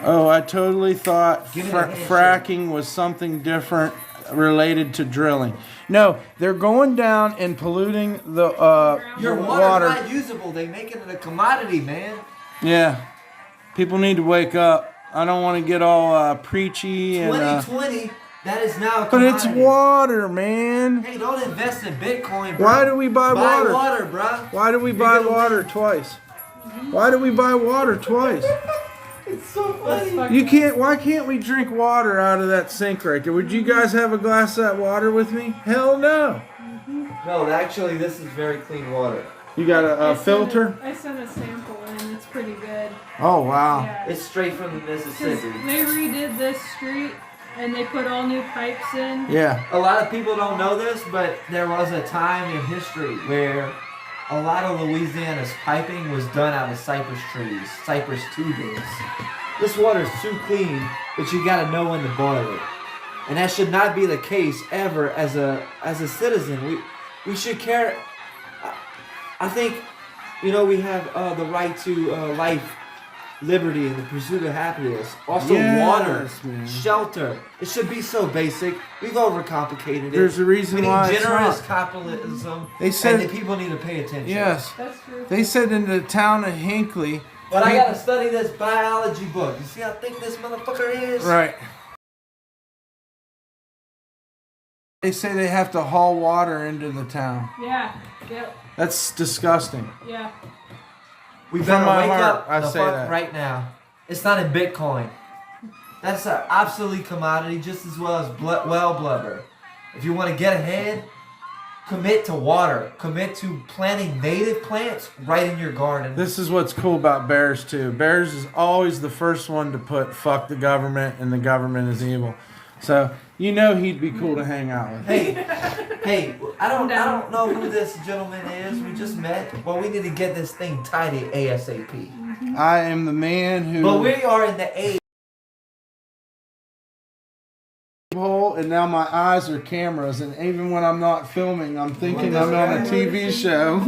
Oh, I totally thought Give me that handshake. fracking was something different related to drilling. No, they're going down and polluting the Your water's not usable. They make it a commodity, man. Yeah, people need to wake up. I don't want to get all preachy and. 2020, that is now a But commodity. it's water, man. Hey, don't invest in Bitcoin, bro. Why do we buy water? Buy water, bro. Why do we You're buy gonna water twice? Why do we buy water twice? It's so That's funny. fucking You can't. Why can't we drink water out of that sink right there? Would you guys have a glass of that water with me? Hell no. No, actually, this is very clean water. You got I a sent filter? I sent a sample in. It's pretty good. Oh wow. Yeah. It's straight from the 'Cause Mississippi. they redid this street and they put all new pipes in. Yeah. A lot of people don't know this, but there was a time in history where a lot of Louisiana's piping was done out of cypress trees, cypress tubings. This water is too clean, but you gotta know when to boil it. And that should not be the case ever as a citizen. We should care. I think, you know, we have the right to life, liberty, and the pursuit of happiness. Also, Yes, water, man. shelter. It should be so basic. We've overcomplicated it. There's a reason we need why it's generous not. capitalism. They said- and the people need to pay attention. Yes. That's true. They said in the town of Hinckley. But I gotta study this biology book. You see how thick this motherfucker is? Right. They say they have to haul water into the town. Yeah. Yep. That's disgusting. Yeah. We From better my wake heart, up I the say fuck that. right now. It's not in Bitcoin. That's an obsolete commodity just as well as well blubber. If you want to get ahead, commit to water. Commit to planting native plants right in your garden. This is what's cool about Bears too. Bears is always the first one to put "fuck the government" and the government is evil. So you know he'd be cool to hang out with. Hey, I don't know who this gentleman is. We just met. Well, we need to get this thing tidy ASAP. I am the man who. But we are in the age. Hole, and now my eyes are cameras, and even when I'm not filming, I'm thinking I'm on a TV show.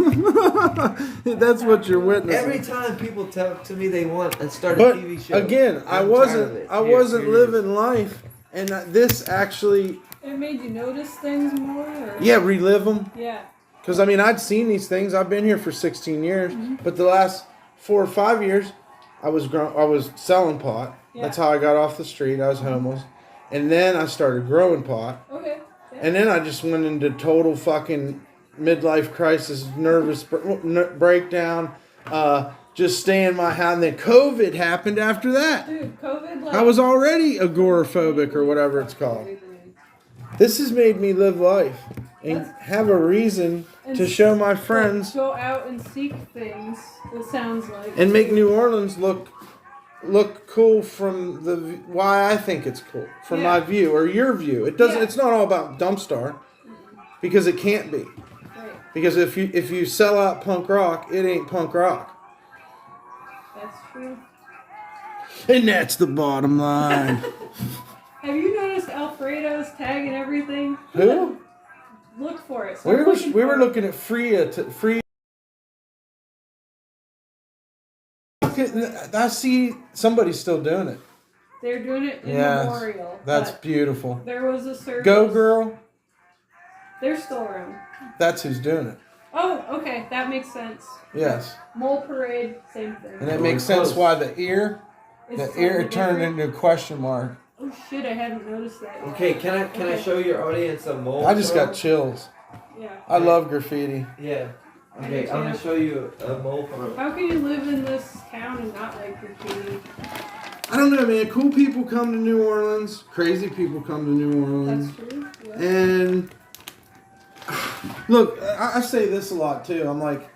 That's what you're witnessing. Every time people tell to me they want to start a But TV show. again, I I'm tired of wasn't it. I Here, wasn't here it is. living life, and this actually, It made you notice things more? Or? yeah, relive them. Yeah. Because I mean, I'd seen these things. I've been here for 16 years, but the last 4 or 5 years, I was selling pot. Yeah. That's how I got off the street. I was homeless, and then I started growing pot. Okay. Yeah. And then I just went into total fucking midlife crisis, nervous breakdown, just stay in my house. And then COVID happened after that. Dude, COVID, like. I was already agoraphobic or whatever it's called. This has made me live life and have a reason to show my friends Go out and seek things, it sounds like. and make New Orleans look cool from the why I think it's cool from Yeah. my view or your view. It doesn't. Yeah. It's not all about Dumpstar because it can't be. Right. Because if you sell out punk rock, it ain't punk rock. That's true. And that's the bottom line. Have you noticed Alfredo's tagging everything? Who? Look for it. We Start were looking we for were it. looking at free. I see somebody's still doing it. They're doing it in Yes, memorial. that's but beautiful. there was a service. Go girl. They're still around. That's who's doing it. Oh, okay. That makes sense. Yes, Mole Parade, same thing. and it makes sense Close. why the ear It's turned slightly into a question mark. different. Oh shit! I hadn't noticed that. Yet. Okay, can I show your audience a mole? I just got photo? chills. Yeah. I love graffiti. Yeah. Okay, I'm gonna show you a mole photo. How can you live in this town and not like graffiti? I don't know, man. Cool people come to New Orleans. Crazy people come to New Orleans. That's true. Yeah. And look, I say this a lot too. I'm like,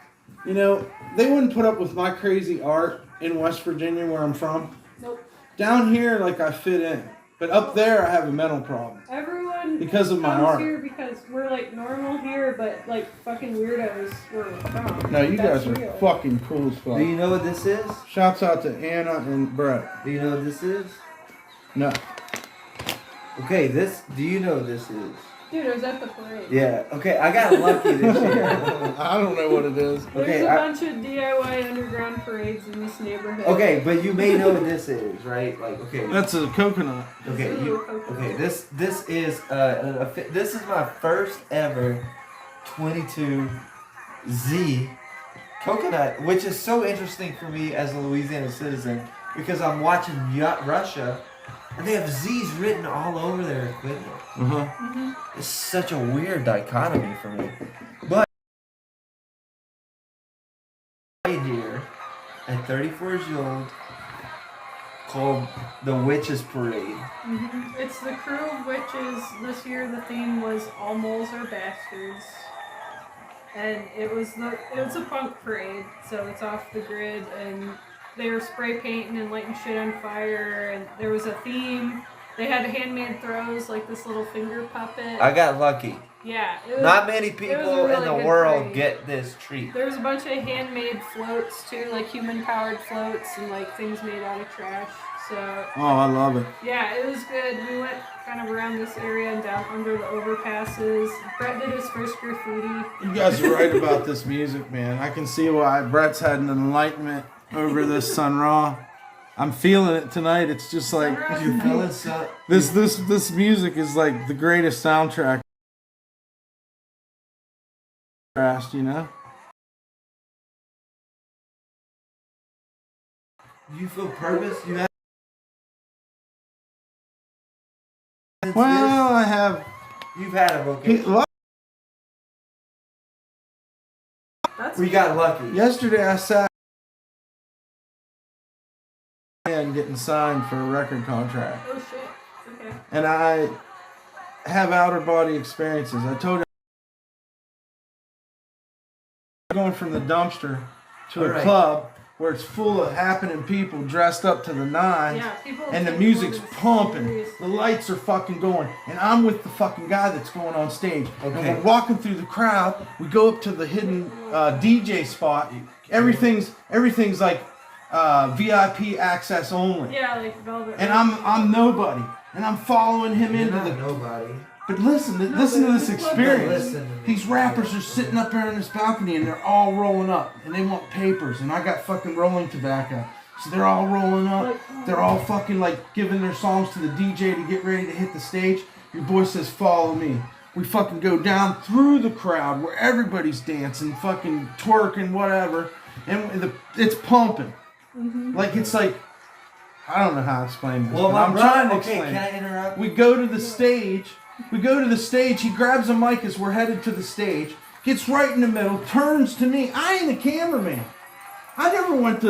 you know, they wouldn't put up with my crazy art in West Virginia where I'm from. Nope. Down here, like I fit in. But up there, I have a mental problem. Everyone Because of my comes art. here because we're like normal here, but like fucking weirdos where we're from. No, you That's guys are real. fucking cool as Do you fuck. know what this is? Shouts out to Anna and Brett. Do you know what this is? No. Okay, this. Do you know what this is? Dude, I was at the parade. Yeah. Okay, I got lucky this year. I don't know what it is. There's Okay, a I- bunch of DIY underground parades in this neighborhood. Okay, but you may know what this is, right? Like, okay. That's a coconut. Okay, this is this is my first ever 22 Z coconut, which is so interesting for me as a Louisiana citizen because I'm watching Russia and they have Z's written all over their equipment. Uh-huh. It's such a weird dichotomy for me. But right here, at 34 years old called the Witches Parade. It's the crew of witches. This year the theme was All Moles Are Bastards. And it was a punk parade, so it's off the grid, and they were spray painting and lighting shit on fire, and there was a theme. They had handmade throws, like this little finger puppet. I got lucky. Yeah. It was, Not many it was people a really in the good world parade. get this treat. There was a bunch of handmade floats too, like human-powered floats and like things made out of trash. So Oh, I love it. yeah, it was good. We went kind of around this area and down under the overpasses. Brett did his first graffiti. You guys are right about this music, man. I can see why Brett's had an enlightenment over this Sun Ra. I'm feeling it tonight. It's just like Sun Ra's this music is like the greatest soundtrack. You know? You feel purpose? You have. Well, I have. You've had a vocation. That's We got lucky. Yesterday I sat and getting signed for a record contract. Oh shit. Okay. And I have outer body experiences. I told you I'm going from the dumpster to a Alright. club where it's full of happening people dressed up to the nines. Yeah, people And the take music's this pumping. seriously. The lights are fucking going. And I'm with the fucking guy that's going on stage. And Okay. we're walking through the crowd. We go up to the hidden DJ spot. Everything's like VIP access only. Yeah, like Velvet. And Rope. I'm nobody. And I'm following him You're into not the. nobody. But listen to this but experience. listen to me. These rappers are sitting up there on this balcony and they're all rolling up and they want papers and I got fucking rolling tobacco. So they're all rolling up. They're all fucking like giving their songs to the DJ to get ready to hit the stage. Your boy says, "Follow me." We fucking go down through the crowd where everybody's dancing, fucking twerking, whatever, and it's pumping. Like it's like I don't know how to explain this. Well, but my I'm trying to brother. Okay, explain. can I interrupt? We go to the stage. He grabs a mic as we're headed to the stage, gets right in the middle, turns to me. I ain't a cameraman. I never went to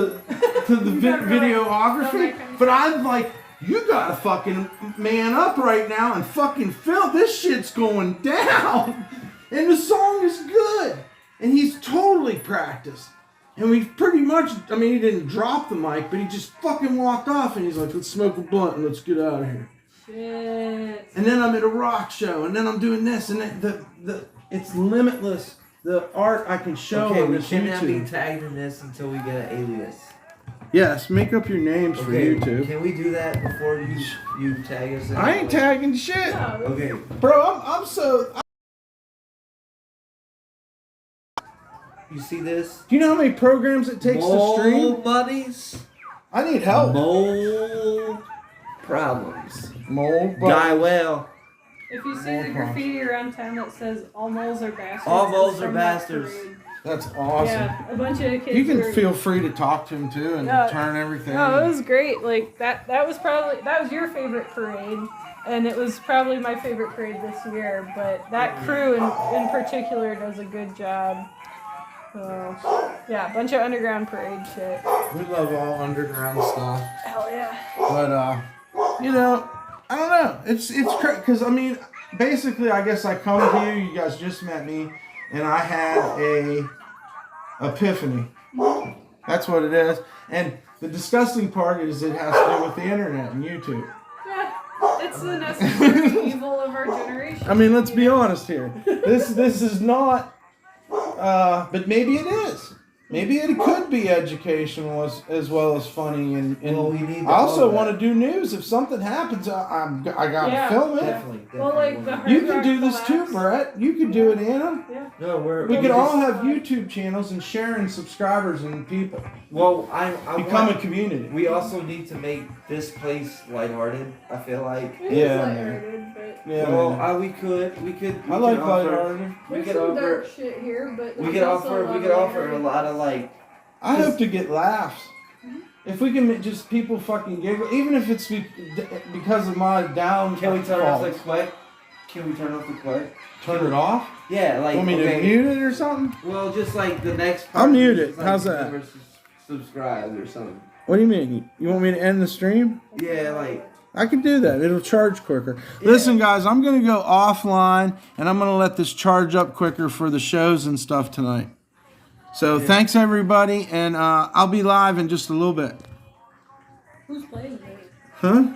the videography, but I'm like, you gotta fucking man up right now and fucking film. This shit's going down. And the song is good. And he's totally practiced. And we pretty much, he didn't drop the mic, but he just fucking walked off and he's like, let's smoke a blunt and let's get out of here. Shit. And then I'm at a rock show, and then I'm doing this, and it's limitless. The art I can show Okay, on we this cannot be YouTube. tagged in this until we get an alias. Yes, make up your names for Okay, YouTube. can we do that before you tag us in? I ain't tagging shit, No, Okay. bro. I'm so. You see this? Do you know how many programs it takes to stream? Mole buddies. I need help. Mole problems. Mole. Die well. if you see the graffiti around town that says "All moles are bastards," All moles it's are from that bastards. parade. That's awesome. Yeah, a bunch of kids. You can were- feel free to talk to him too and No, turn everything. No, it was great. Like that was your favorite parade, and it was probably my favorite parade this year. But that crew in particular does a good job. So yeah, a bunch of underground parade shit. We love all underground stuff. Hell yeah. But I don't know. It's because basically, I guess I come to you. You guys just met me, and I had a epiphany. That's what it is. And the disgusting part is it has to do with the internet and YouTube. Yeah, it's the necessary evil of our generation. Let's be honest here. This is not. But maybe it is. Maybe it could be educational as well as funny, and Well, we need I also all that. want to do news. If something happens, I gotta Yeah. film it. Definitely. Well, like the You Hard can Rock do this too, collapse. Brett. You can do it, Anna. Yeah. No, We could all have YouTube channels and sharing subscribers and people. Well, I Become a want, community. we also need to make this place lighthearted. I feel like. It Yeah, is man. lighthearted, but Yeah, Well, man. we could. I like could offer- lighthearted. We there's could some offer. dark shit here, but We there's could also offer. lot We of could offer a lighthearted lot of stuff. like. I hope to get laughs. If we can just people fucking giggle, even if it's because of my down. Can we turn off the faults. click? Can we turn off the click? Turn it off? Yeah, like Want me to okay. mute it or something? Well, just like the next. I'll part mute is it. like How's the that? versus subscribed or something. What do you mean? You want me to end the stream? Yeah, like I can do that. It'll charge quicker. Listen, guys, I'm going to go offline, and I'm going to let this charge up quicker for the shows and stuff tonight. So thanks, everybody, and I'll be live in just a little bit. Who's playing that? Huh?